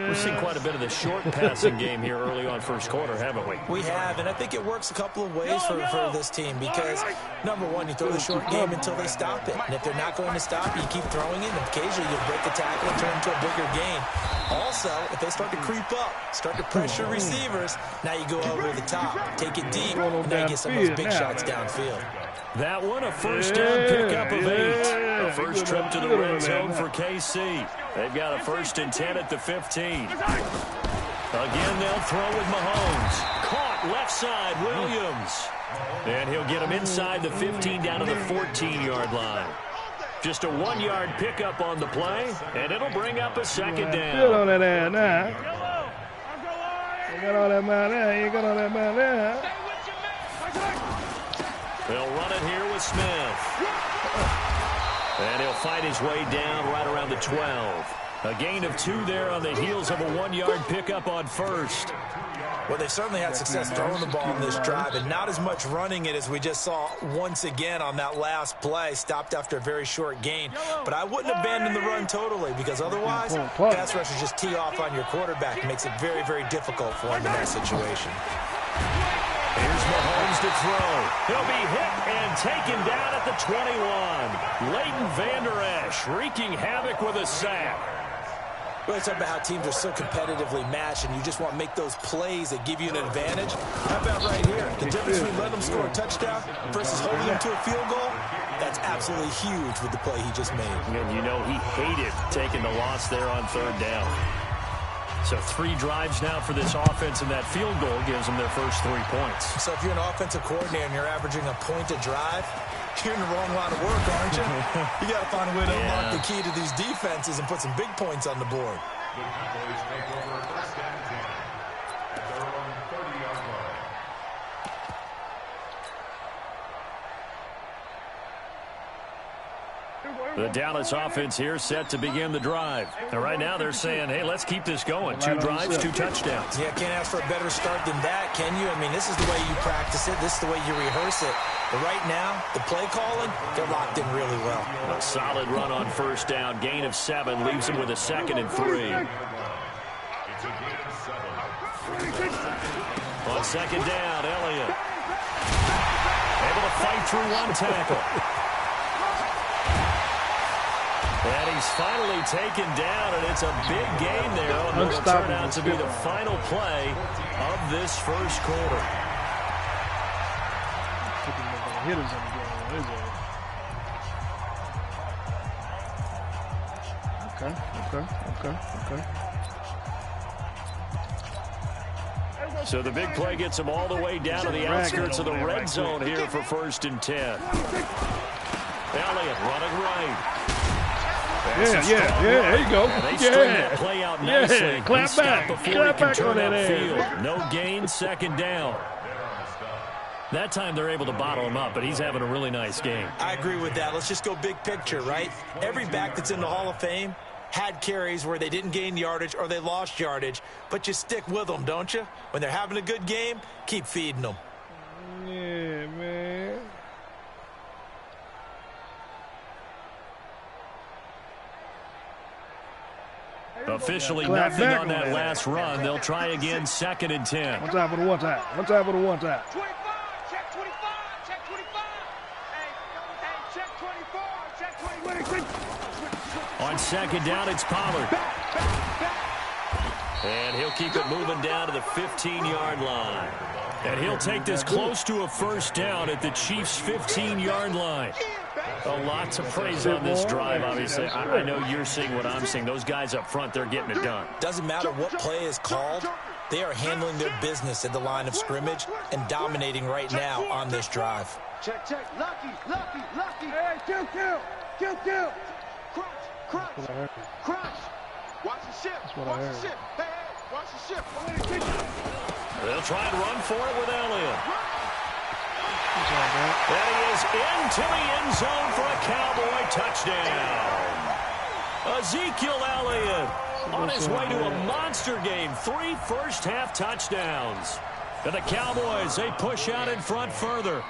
S1: We've seen quite a bit of the short passing game here early on first quarter, haven't we?
S2: We have, and I think it works a couple of ways for this team because, number one, you throw the short game until they stop it. And if they're not going to stop you keep throwing it, and occasionally you'll break the tackle and turn into a bigger gain. Also, if they start to creep up, start to pressure receivers, now you go over the top, take it deep, and now you get some of those big shots downfield.
S1: That one, a first down pickup of 8. A first trip to the red zone for KC. They've got a 1st and 10 at the 15. Again, they'll throw with Mahomes. Caught left side, Williams. And he'll get him inside the 15 down to the 14-yard line. Just a 1-yard pickup on the play, and it'll bring up a 2nd down.
S3: Get on that ass now. You got all that man there. You got all that man there.
S1: They'll run it here with Smith. And he'll fight his way down right around the 12. A gain of 2 there on the heels of a 1-yard pickup on 1st.
S2: Well, they've certainly had success throwing the ball in this drive, and not as much running it as we just saw once again on that last play, stopped after a very short gain. But I wouldn't abandon the run totally, because otherwise, pass rushers just tee off on your quarterback. It makes it very, very difficult for him in that situation.
S1: Here's Mahomes to throw. He'll be hit and taken down at the 21. Leighton Vander Esch wreaking havoc with a sack.
S2: We're talking about how teams are so competitively matched, and you just want to make those plays that give you an advantage. How about right here? The difference between letting them score a touchdown versus holding them to a field goal, that's absolutely huge with the play he just made.
S1: And you know he hated taking the loss there on 3rd down. So 3 drives now for this offense, and that field goal gives them their first 3 points.
S2: So if you're an offensive coordinator and you're averaging a point a drive, you're in the wrong line of work, aren't you? You got to find a way to unlock the key to these defenses and put some big points on the board.
S1: The Dallas offense here set to begin the drive. And right now they're saying, hey, let's keep this going. 2 drives, 2 touchdowns.
S2: Yeah, can't ask for a better start than that, can you? I mean, this is the way you practice it. This is the way you rehearse it. But right now, the play calling, they're locked in really well.
S1: A solid run on 1st down. Gain of 7 leaves them with a 2nd and 3. On 2nd down, Elliott. Able to fight through 1 tackle. And he's finally taken down, and it's a big gain there. And it'll turn out to be the final play of this first quarter.
S3: Okay.
S1: So the big play gets him all the way down to the outskirts of the red zone here for 1st and 10. Elliott running right.
S3: Yeah, there you go.
S1: And they string that play out nicely.
S3: Clap back. Clap back on that
S1: field. No gain, second down. That time they're able to bottle him up, but he's having a really nice game.
S2: I agree with that. Let's just go big picture, right? Every back that's in the Hall of Fame had carries where they didn't gain yardage or they lost yardage, but you stick with them, don't you? When they're having a good game, keep feeding them.
S3: Yeah, man.
S1: Officially nothing on that last run. They'll try again, 2nd and 10.
S3: One time for the one time. One time for the one time.
S4: 25, check 25, check 25. Hey, check 24, check 24.
S1: On 2nd down, it's Pollard. And he'll keep it moving down to the 15-yard line. And he'll take this close to a first down at the Chiefs' 15-yard line. A lot to praise on this drive, obviously. I know you're seeing what I'm seeing. Those guys up front, they're getting it done.
S2: Doesn't matter what play is called. They are handling their business at the line of scrimmage and dominating right now on this drive.
S4: Check, lucky. Hey, kill. Crunch. Watch the ship. Hey, watch the ship.
S1: They'll try and run for it with Elliott. And he is into the end zone for a Cowboy touchdown. Ezekiel Elliott on his way to a monster game. 3 first-half touchdowns. And the Cowboys, they push out in front further.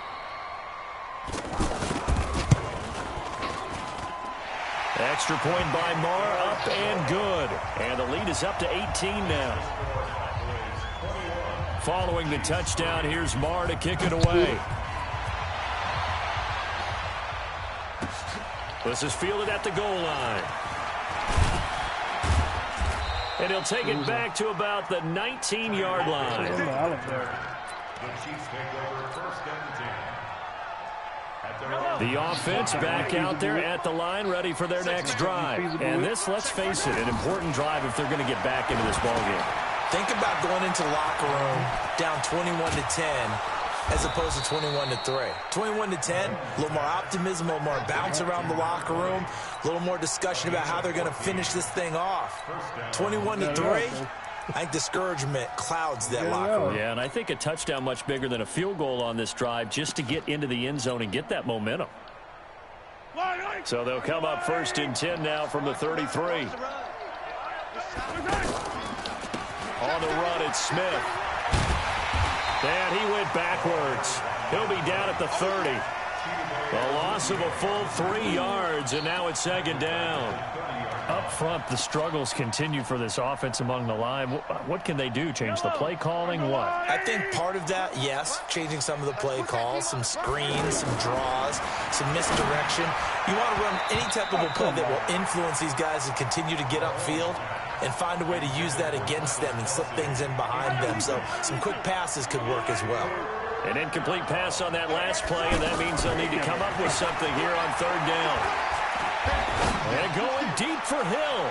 S1: Extra point by Marr, up and good. And the lead is up to 18 now. Following the touchdown, here's Marr to kick it away. This is fielded at the goal line. And he'll take it back to about the 19-yard line. The offense back out there at the line, ready for their next drive. And this, let's face it, an important drive if they're going to get back into this ballgame.
S2: Think about going into the locker room down 21-10 as opposed to 21-3. 21-10, a little more optimism, a little more bounce around the locker room, a little more discussion about how they're going to finish this thing off. 21-3, I think discouragement clouds that locker room.
S1: Yeah, and I think a touchdown much bigger than a field goal on this drive just to get into the end zone and get that momentum. So they'll come up 1st and 10 now from the 33. On the run, it's Smith. And he went backwards. He'll be down at the 30. A loss of a full 3 yards, and now it's 2nd down. Up front, the struggles continue for this offense among the line. What can they do? Change the play calling? What?
S2: I think part of that, yes, changing some of the play calls, some screens, some draws, some misdirection. You want to run any type of a play that will influence these guys to continue to get upfield and find a way to use that against them and slip things in behind them. So some quick passes could work as well.
S1: An incomplete pass on that last play, and that means they'll need to come up with something here on 3rd down. And going deep for Hill.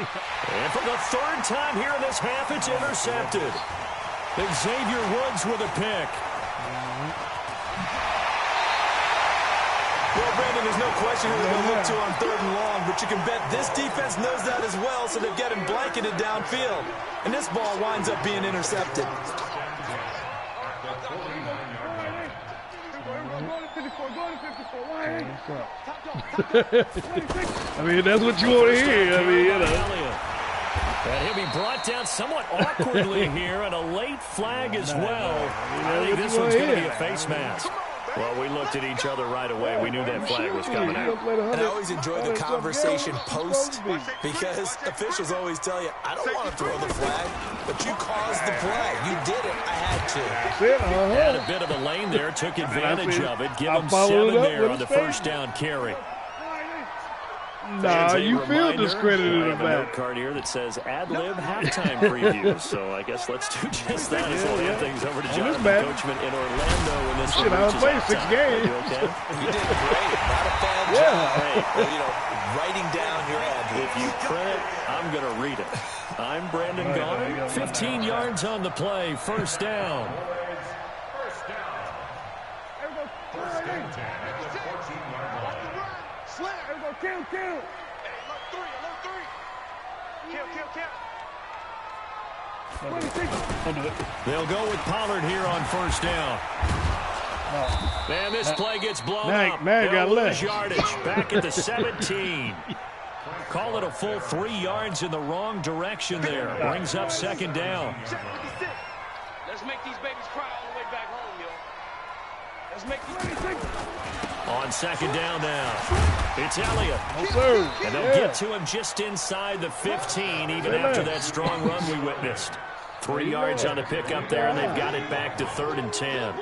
S1: And for the 3rd time here in this half, it's intercepted. Xavier Woods with a pick.
S2: Well, Brandon, there's no question who they're going to look to on 3rd and long, but you can bet this defense knows that as well, so they're getting blanketed downfield. And this ball winds up being intercepted.
S3: I mean, that's what you want to hear. I mean, you know.
S1: And he'll be brought down somewhat awkwardly here, and a late flag as well. I think this one's going to be a face mask. Well, we looked at each other right away. We knew that flag was coming out.
S2: And I always enjoy the conversation post because officials always tell you, I don't want to throw the flag, but you caused the play. You did it. I had to.
S1: Had a bit of a lane there, took advantage of it. Give him 7 there on the 1st down carry.
S3: Nah, you feel discredited
S1: I have a
S3: about
S1: note card here that says ad-lib halftime previews. So I guess let's do just that as we'll hand things over to Jonathan Coachman in Orlando when this one reaches
S3: played 6 games.
S1: You okay?
S2: You did great. Not a bad job. Hey, you know, writing down your ad.
S1: If you print it, I'm going to read it. I'm Brandon Gaudin. 15 yards on the play. 1st down.
S3: Don't do it.
S1: They'll go with Pollard here on first down. And this play gets blown up. They'll lose yardage back at the 17. Call it a full 3 yards in the wrong direction there. Brings up second down.
S8: Let's make these babies cry all the way back home, yo. Let's make these
S1: On second down now. It's Elliott. And they'll get to him just inside the 15, even after that strong run we witnessed. 3 yards on the pickup there, and they've got it back to 3rd and 10.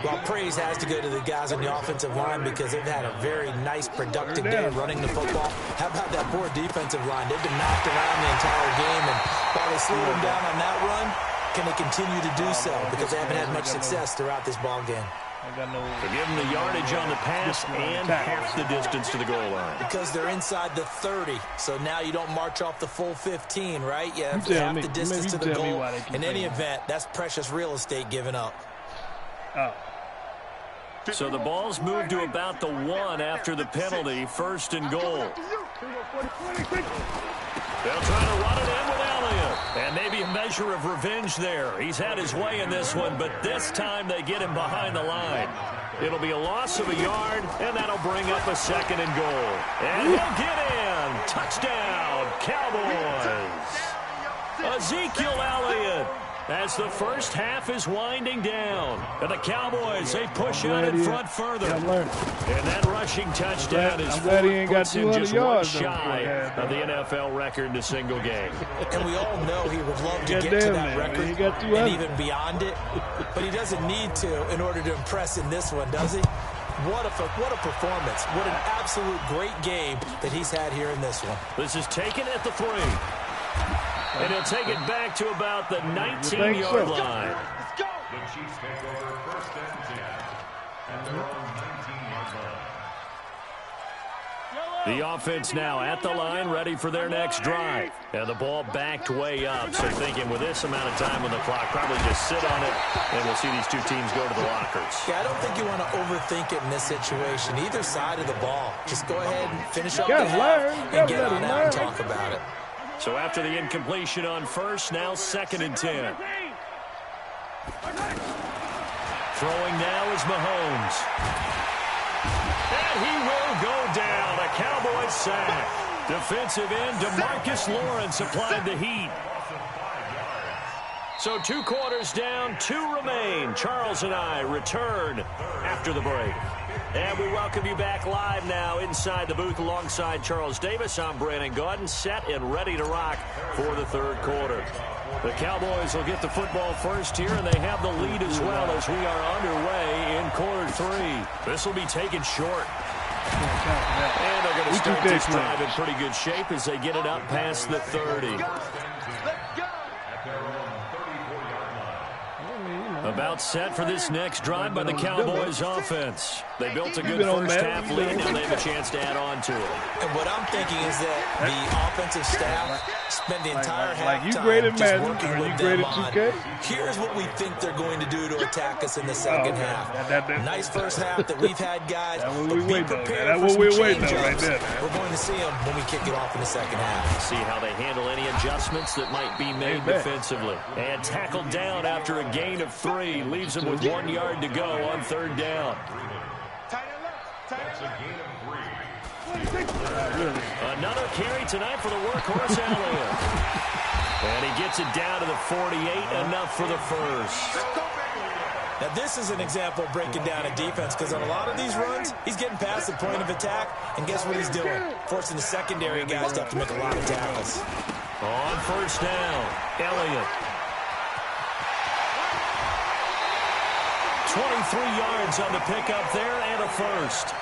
S2: Well, praise has to go to the guys on the offensive line because they've had a very nice, productive day running the football. How about that poor defensive line? They've been knocked around the entire game, and while they slowed them down on that run, can they continue to do so? Because they haven't had much success throughout this ball game.
S1: To give them the yardage on the pass and half the distance to the goal line.
S2: Because they're inside the 30, so now you don't march off the full 15, right? You have half the distance to the goal. In any event, that's precious real estate given up.
S1: So the ball's moved to about the 1 after the penalty, 1st and goal. They'll try to run it in with Elliott. And maybe a measure of revenge there. He's had his way in this one, but this time they get him behind the line. It'll be a loss of a yard, and that'll bring up a 2nd and goal. And he'll get in. Touchdown, Cowboys. Ezekiel Elliott. As the first half is winding down. And the Cowboys, they push out in front further. And that rushing touchdown is puts him just one shy of the NFL record in a single game.
S2: And we all know he would love to get to that record and even beyond it. But he doesn't need to in order to impress in this one, does he? What a performance. What an absolute great game that he's had here in this one.
S1: This is taken at the 3. And he'll take it back to about the 19-yard line.
S8: Let's go.
S9: The Chiefs take over 1st and 10 at their own 19-yard line.
S1: The offense now at the line, ready for their next drive. And the ball backed way up. So thinking with this amount of time on the clock, probably just sit on it, and we'll see these two teams go to the lockers.
S2: Yeah, I don't think you want to overthink it in this situation. Either side of the ball. Just go ahead and finish up the half and get on out and talk about it.
S1: So after the incompletion on first, now 2nd and 10. Throwing now is Mahomes. And he will go down. A Cowboys sack. Defensive end DeMarcus Lawrence applied the heat. So 2 quarters down, 2 remain. Charles and I return after the break. And we welcome you back live now inside the booth alongside Charles Davis. I'm Brandon Gaudin, set and ready to rock for the 3rd quarter. The Cowboys will get the football first here, and they have the lead as well as we are underway in quarter 3. This will be taken short. And they're going to start this drive in pretty good shape as they get it up past the 30. About set for this next drive by the Cowboys offense. They built a good first half lead, and they have a chance to add on to it.
S2: And what I'm thinking is that the offensive staff spent the entire halftime just working with them on, here's what we think they're going to do to attack us in the second half. Nice first half that we've had, guys, but be prepared for some change-ups. We're going to see them when we kick it off in the second half.
S1: See how they handle any adjustments that might be made defensively. And tackled down after a gain of 3. Leaves him with 1 yard to go on 3rd down.
S9: That's a gain of 3.
S1: Another carry tonight for the workhorse Elliott. And he gets it down to the 48, enough for the first.
S2: Now this is an example of breaking down a defense because on a lot of these runs, he's getting past the point of attack, and guess what he's doing? Forcing the secondary guys to have to make a lot of tackles.
S1: On first down, Elliott. 23 yards on the pickup there and a first.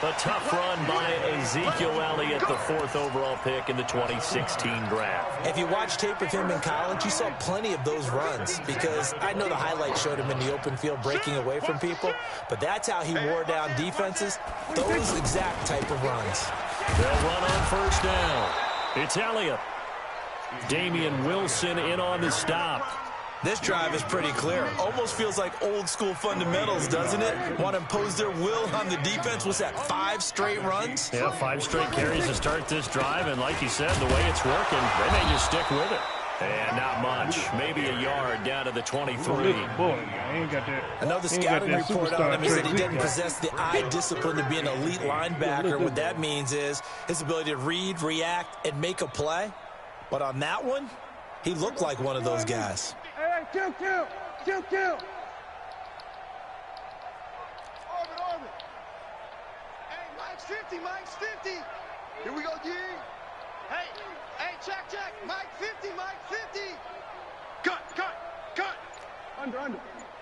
S1: A tough run by Ezekiel Elliott, the 4th overall pick in the 2016 draft.
S2: If you watch tape of him in college, you saw plenty of those runs because I know the highlights showed him in the open field breaking away from people, but that's how he wore down defenses, those exact type of runs.
S1: They'll run on first down. It's Elliott. Damian Wilson in on the stop.
S2: This drive is pretty clear. Almost feels like old school fundamentals, doesn't it? Want to impose their will on the defense. What's that, 5 straight runs?
S1: Yeah, 5 straight carries to start this drive. And like you said, the way it's working, they may just stick with it. And not much. Maybe a yard down to the 23.
S3: Boy, I ain't got that.
S2: Another scouting report on him is that he doesn't possess the eye discipline to be an elite linebacker. What that means is his ability to read, react, and make a play. But on that one, he looked like one of those guys.
S7: Hey, kill. Orbit. Hey, Mike's 50. Here we go, G. Hey, check. Mike 50. Cut. Under.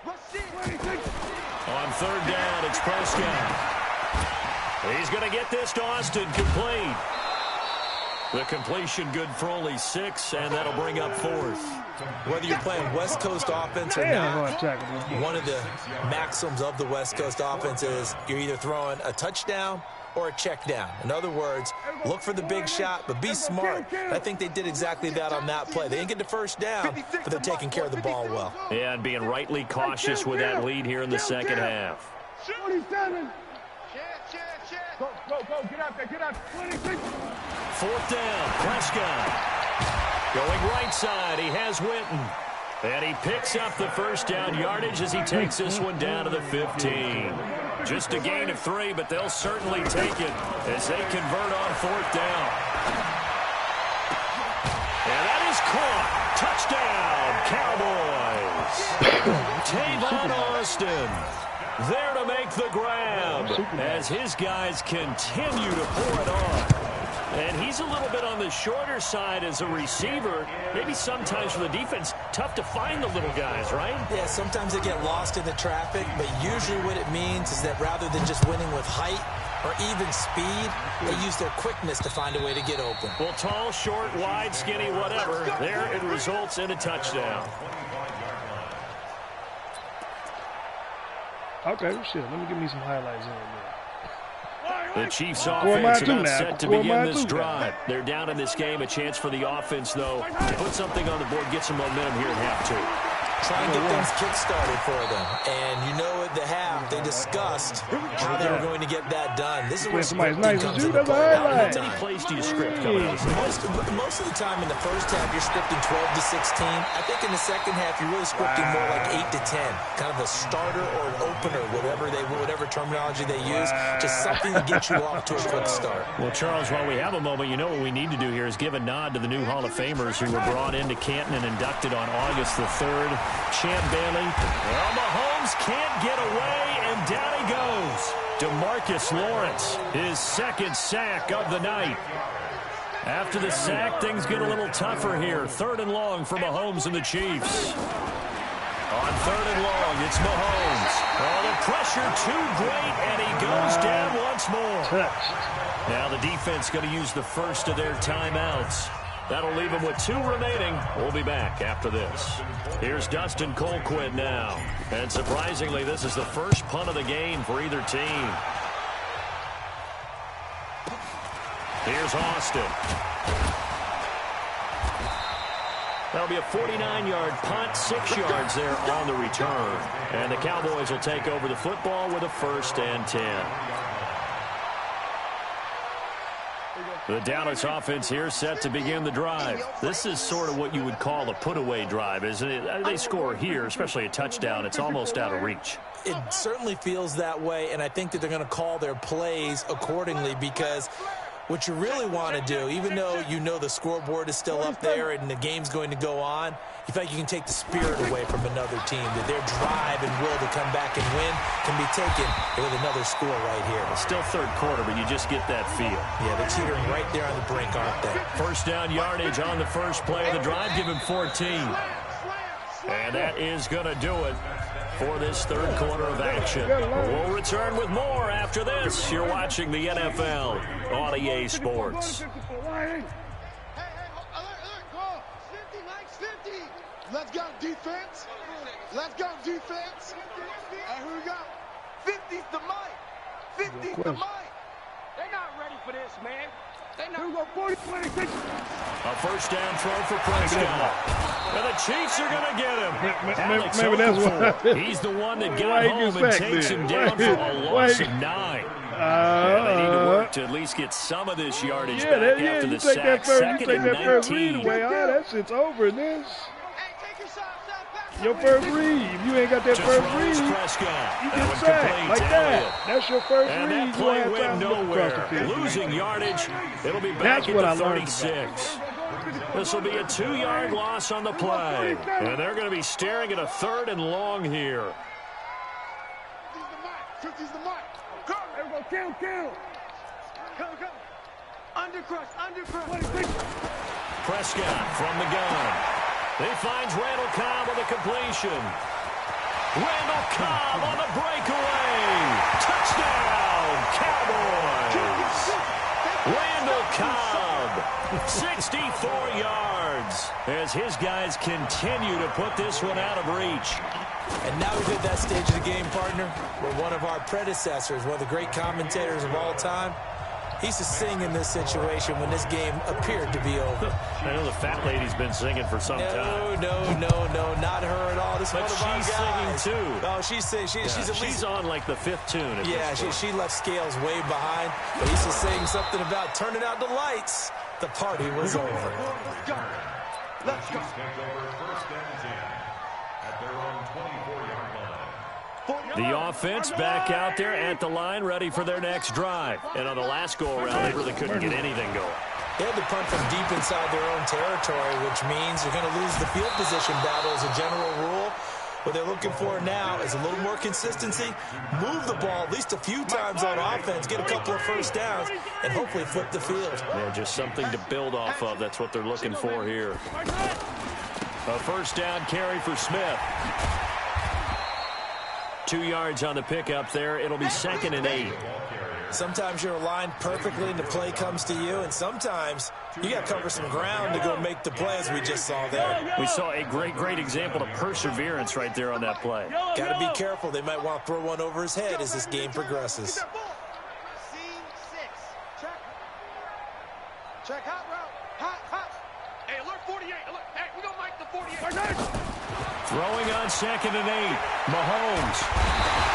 S7: What's it?
S1: On third down, it's Prescott. He's going to get this to Austin, complete. The completion good for only 6, and that'll bring up 4th.
S2: Whether you're playing West Coast offense or not, one of the maxims of the West Coast offense is you're either throwing a touchdown or a check down. In other words, look for the big shot, but be smart. I think they did exactly that on that play. They didn't get the first down, but they're taking care of the ball well.
S1: Yeah, and being rightly cautious with that lead here in the second half.
S7: 27. Go. Get out there. 26.
S1: 4th down, Prescott. Going right side, he has Witten. And he picks up the first down yardage as he takes this one down to the 15. Just a gain of 3, but they'll certainly take it as they convert on 4th down. And that is caught. Touchdown, Cowboys. Tavon Austin there to make the grab as his guys continue to pour it on. And he's a little bit on the shorter side as a receiver. Maybe sometimes for the defense, tough to find the little guys, right?
S2: Yeah, sometimes they get lost in the traffic, but usually what it means is that rather than just winning with height or even speed, they use their quickness to find a way to get open.
S1: Well, tall, short, wide, skinny, whatever, there it results in a touchdown.
S3: Okay, shit. Let me give me some highlights in there.
S1: The Chiefs offense about set to begin this drive. They're down in this game. A chance for the offense, though, to put something on the board, get some momentum here in half 2.
S2: Try and get things kick-started for them. And you know at the half, they discussed how they were going to get that done. This is where scripting comes into play.
S1: How many plays do you script coming out?
S2: Most of the time in the first half, you're scripting 12 to 16. I think in the second half, you're really scripting more like 8 to 10. Kind of a starter or an opener, whatever terminology they use. Just something to get you off to a quick start.
S1: Well, Charles, while we have a moment, you know what we need to do here is give a nod to the new Hall of Famers who were brought into Canton and inducted on August the 3rd. Champ Bailey. Well, Mahomes can't get away, and down he goes. DeMarcus Lawrence, his 2nd sack of the night. After the sack, things get a little tougher here. 3rd and long for Mahomes and the Chiefs. On 3rd and long, it's Mahomes. Oh, the pressure too great, and he goes down once more. Now the defense going to use the first of their timeouts. That'll leave him with 2 remaining. We'll be back after this. Here's Dustin Colquitt now. And surprisingly, this is the first punt of the game for either team. Here's Austin. That'll be a 49-yard punt, 6 yards there on the return. And the Cowboys will take over the football with a 1st and 10. The Dallas offense here set to begin the drive. This is sort of what you would call a put-away drive, isn't it? They score here, especially a touchdown. It's almost out of reach.
S2: It certainly feels that way, and I think that they're going to call their plays accordingly because what you really want to do, even though you know the scoreboard is still up there and the game's going to go on, you feel like you can take the spirit away from another team, that their drive and will to come back and win can be taken with another score right here.
S1: It's still 3rd quarter, but you just get that feel.
S2: Yeah, they're teetering right there on the brink, aren't they?
S1: 1st down yardage on the first play of the drive, give him 14. And that is going to do it for this 3rd quarter of action. We'll return with more after this. You're watching the NFL on EA Sports.
S7: Let's go, defense. Let's go, defense. And who we got? 50's the mic. 50's the mic.
S8: They're not ready for this, man. They not.
S7: Here we go, 40, 26.
S1: A first down throw for Prescott. And the Chiefs are going to get him.
S3: Maybe that's why.
S1: He's the one that got home and takes him down for a loss of 9. They need to work to at least get some of this yardage back after the sack. Second and 19.
S3: That shit's over in this. Your first read. If you ain't got that first read, you get sacked like that. That's your first read.
S1: And that play went nowhere. Losing yardage. It'll be back at the 36. This will be a 2-yard loss on the play. And they're going to be staring at a 3rd and long here.
S7: 50's the mark. Count. Undercrush.
S1: Prescott from the gun. He finds Randall Cobb on the completion. Randall Cobb on the breakaway. Touchdown, Cowboys. Randall Cobb, 64 yards, as his guys continue to put this one out of reach.
S2: And now we've hit that stage of the game, partner, where one of our predecessors, one of the great commentators of all time, he used to sing in this situation when this game appeared to be over.
S1: I know the fat lady's been singing for some time.
S2: No, not her at all. This
S1: but
S2: one of our
S1: she's
S2: guys.
S1: singing too.
S2: Oh, she's at least,
S1: she's on like the 5th tune.
S2: She left Scales way behind. But he used to sing something about turning out the lights. The party was over.
S7: Let's go.
S9: Take over 1st and 10 at their own 24-yard line.
S1: The offense back out there at the line, ready for their next drive. And on the last go-around, they really couldn't get anything going.
S2: They had to punt from deep inside their own territory, which means you're going to lose the field position battle as a general rule. What they're looking for now is a little more consistency, move the ball at least a few times on offense, get a couple of first downs, and hopefully flip the field.
S1: Yeah, just something to build off of. That's what they're looking for here. A first down carry for Smith. 2 yards on the pickup there. It'll be 2nd and 8.
S2: Sometimes you're aligned perfectly and the play comes to you, and sometimes you got to cover some ground to go make the play, as we just saw there.
S1: We saw a great example of perseverance right there on that play.
S2: Got to be careful. They might want to throw one over his head as this game progresses.
S7: Scene 6. Check hot route. Hot.
S8: Hey, alert 48. Alert. Hey, we don't like the 48.
S1: Throwing on 2nd and 8. Mahomes.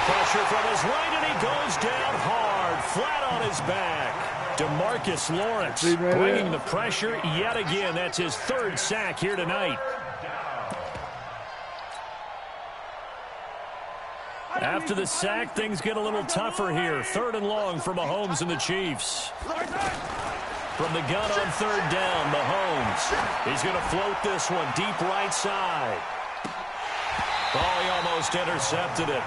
S1: Pressure from his right, and he goes down hard, flat on his back. DeMarcus Lawrence bringing the pressure yet again. That's his 3rd sack here tonight. After the sack, things get a little tougher here. 3rd and long for Mahomes and the Chiefs. From the gun on 3rd down, Mahomes. He's going to float this one deep right side. Oh, he almost intercepted it.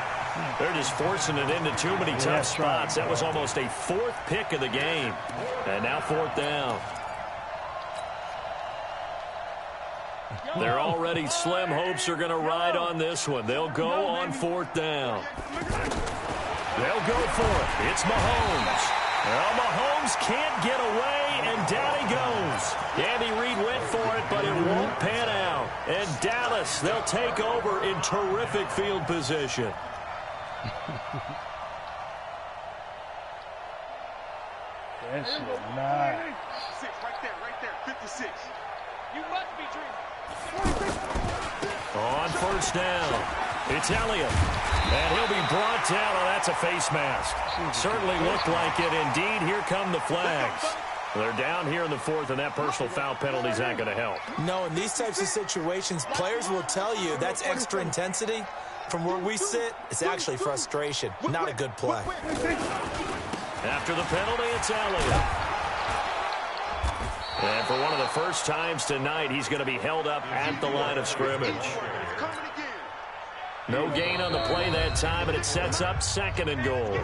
S1: They're just forcing it into too many tough spots. That was almost a 4th pick of the game. And now 4th down. They're already slim hopes are going to ride on this one. They'll go on 4th down. They'll go for it. It's Mahomes. Well, Mahomes can't get away, and down he goes. Andy Reid went for it, but it won't pan out. And Dallas, they'll take over in terrific field position.
S3: That's nice.
S7: 6, right there. 56.
S8: You must be dreaming.
S1: On 1st down, it's Elliott. And he'll be brought down. Oh, that's a face mask. Certainly looked like it. Indeed, here come the flags. They're down here in the 4th, and that personal foul penalty is not going to help.
S2: No, in these types of situations, players will tell you that's extra intensity. From where we sit, it's actually frustration, not a good play.
S1: After the penalty, it's Elliott. And for one of the first times tonight, he's going to be held up at the line of scrimmage. No gain on the play that time, and it sets up 2nd and goal.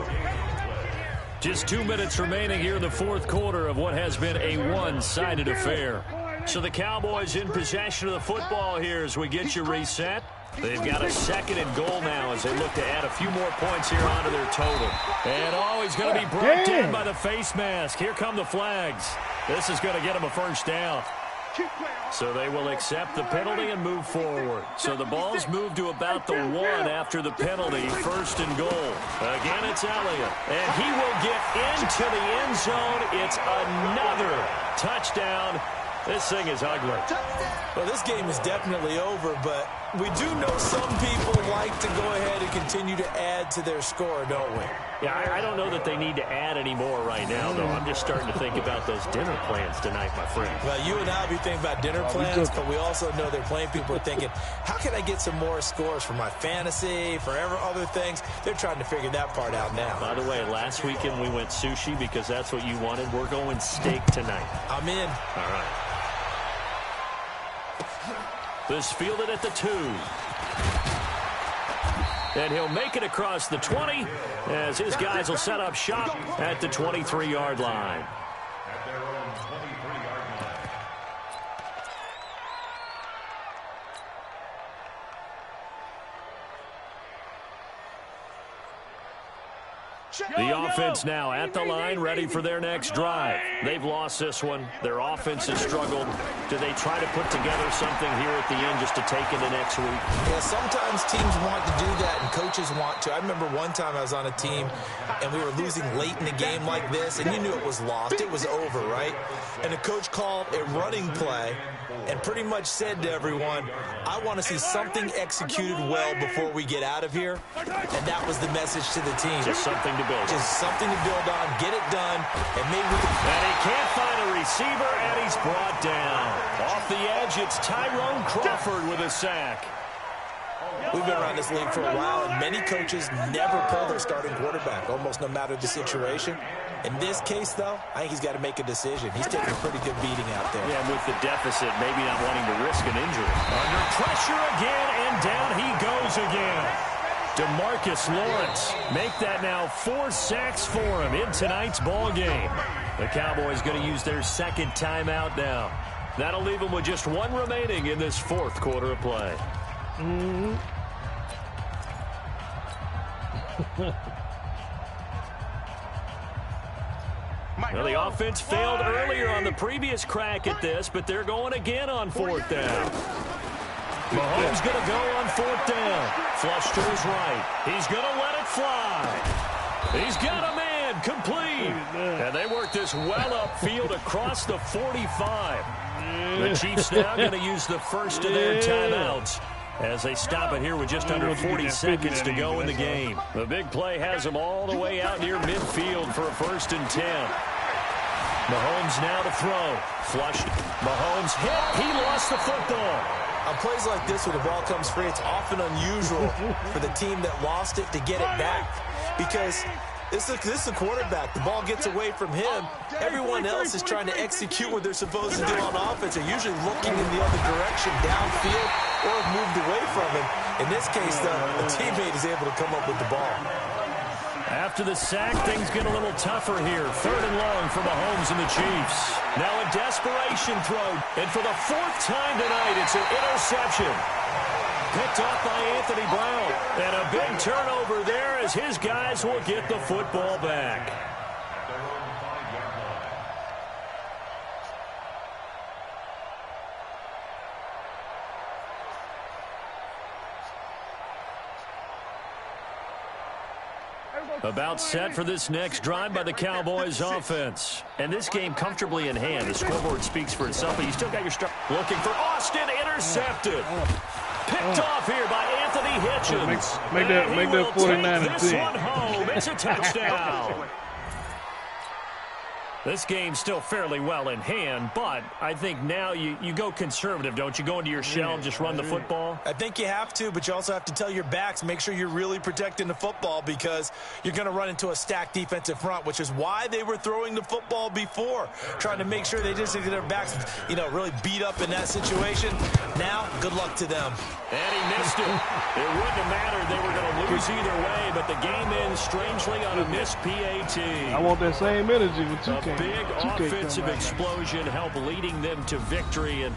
S1: Just 2 minutes remaining here in the 4th quarter of what has been a one-sided affair. So the Cowboys in possession of the football here as we get you reset. They've got a 2nd and goal now as they look to add a few more points here onto their total. And he's going to be brought down by the face mask. Here come the flags. This is going to get him a first down. So they will accept the penalty and move forward. So the ball's moved to about the 1 after the penalty, 1st and goal. Again, it's Elliott. And he will get into the end zone. It's another touchdown This thing is ugly.
S2: Well, this game is definitely over, but we do know some people like to go ahead and continue to add to their score, don't we?
S1: Yeah, I don't know that they need to add any more right now, though. I'm just starting to think about those dinner plans tonight, my friend.
S2: Well, you and I will be thinking about dinner plans, but we also know they're playing people are thinking, how can I get some more scores for my fantasy, for other things? They're trying to figure that part out now.
S1: By the way, last weekend we went sushi because that's what you wanted. We're going steak tonight.
S2: I'm in.
S1: All right. This fielded at the 2. And he'll make it across the 20 as his guys will set up shop at the 23-yard line.
S9: At their own 23-yard line.
S1: The offense now at the line, ready for their next drive. They've lost this one. Their offense has struggled. Do they try to put together something here at the end just to take into next week?
S2: Yeah, sometimes teams want to do that and coaches want to. I remember one time I was on a team and we were losing late in the game like this, and you knew it was lost. It was over, right? And the coach called a running play and pretty much said to everyone, I want to see something executed well before we get out of here. And that was the message to the team.
S1: Just something to build.
S2: Just something to build on, get it done, and maybe we can...
S1: And he can't find a receiver, and he's brought down. Off the edge, it's Tyrone Crawford with a sack.
S2: We've been around this league for a while, and many coaches never pull their starting quarterback, almost no matter the situation. In this case, though, I think he's got to make a decision. He's taking a pretty good beating out there.
S1: Yeah, with the deficit, maybe not wanting to risk an injury. Under pressure again, and down he goes again. DeMarcus Lawrence make that now 4 sacks for him in tonight's ball game. The Cowboys going to use their second timeout now. That'll leave them with just 1 remaining in this 4th quarter of play. Well, the offense failed earlier on the previous crack at this, but they're going again on 4th down. Mahomes going to go on 4th down. Flush to his right. He's going to let it fly. He's got a man complete. And they work this well upfield across the 45. The Chiefs now going to use the first of their timeouts as they stop it here with just under 40 seconds to go in the game. The big play has them all the way out near midfield for a 1st and 10. Mahomes now to throw. Flushed. Mahomes hit. He lost the football.
S2: On plays like this where the ball comes free, it's often unusual for the team that lost it to get it back because this is the quarterback. The ball gets away from him. Everyone else is trying to execute what they're supposed to do on offense. They're usually looking in the other direction, downfield, or have moved away from him. In this case, though, a teammate is able to come up with the ball.
S1: After the sack, things get a little tougher here. 3rd and long for Mahomes and the Chiefs. Now a desperation throw. And for the 4th time tonight, it's an interception. Picked off by Anthony Brown. And a big turnover there as his guys will get the football back. About set for this next drive by the Cowboys offense. And this game comfortably in hand. The scoreboard speaks for itself, but you still got your start. Looking for Austin, intercepted. Picked off here by Anthony Hitchens.
S3: Make that 49 and 10.
S1: This one home. It's a touchdown. This game's still fairly well in hand, but I think now you go conservative, don't you? Go into your shell and just run the football?
S2: I think you have to, but you also have to tell your backs, make sure you're really protecting the football because you're going to run into a stacked defensive front, which is why they were throwing the football before, trying to make sure they just get their backs, really beat up in that situation. Now, good luck to them.
S1: And he missed it. It wouldn't have mattered. They were going to lose either way, but the game ends strangely on a missed PAT.
S3: I want that same energy with 2K.
S1: A big offensive explosion helped leading them to victory, and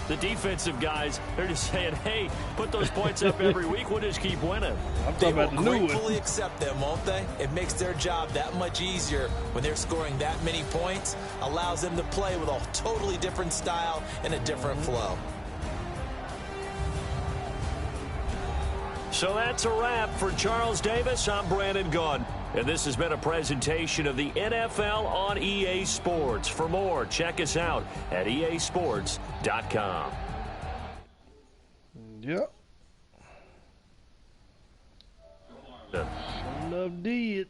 S1: the defensive guys, they're just saying, hey, put those points up every week, we'll just keep winning.
S3: I'm talking about the new one.
S2: They will gratefully accept them, won't they? It makes their job that much easier when they're scoring that many points, allows them to play with a totally different style and a different flow.
S1: So that's a wrap for Charles Davis. I'm Brandon Gaudin, and this has been a presentation of the NFL on EA Sports. For more, check us out at easports.com.
S3: Yep. Love did.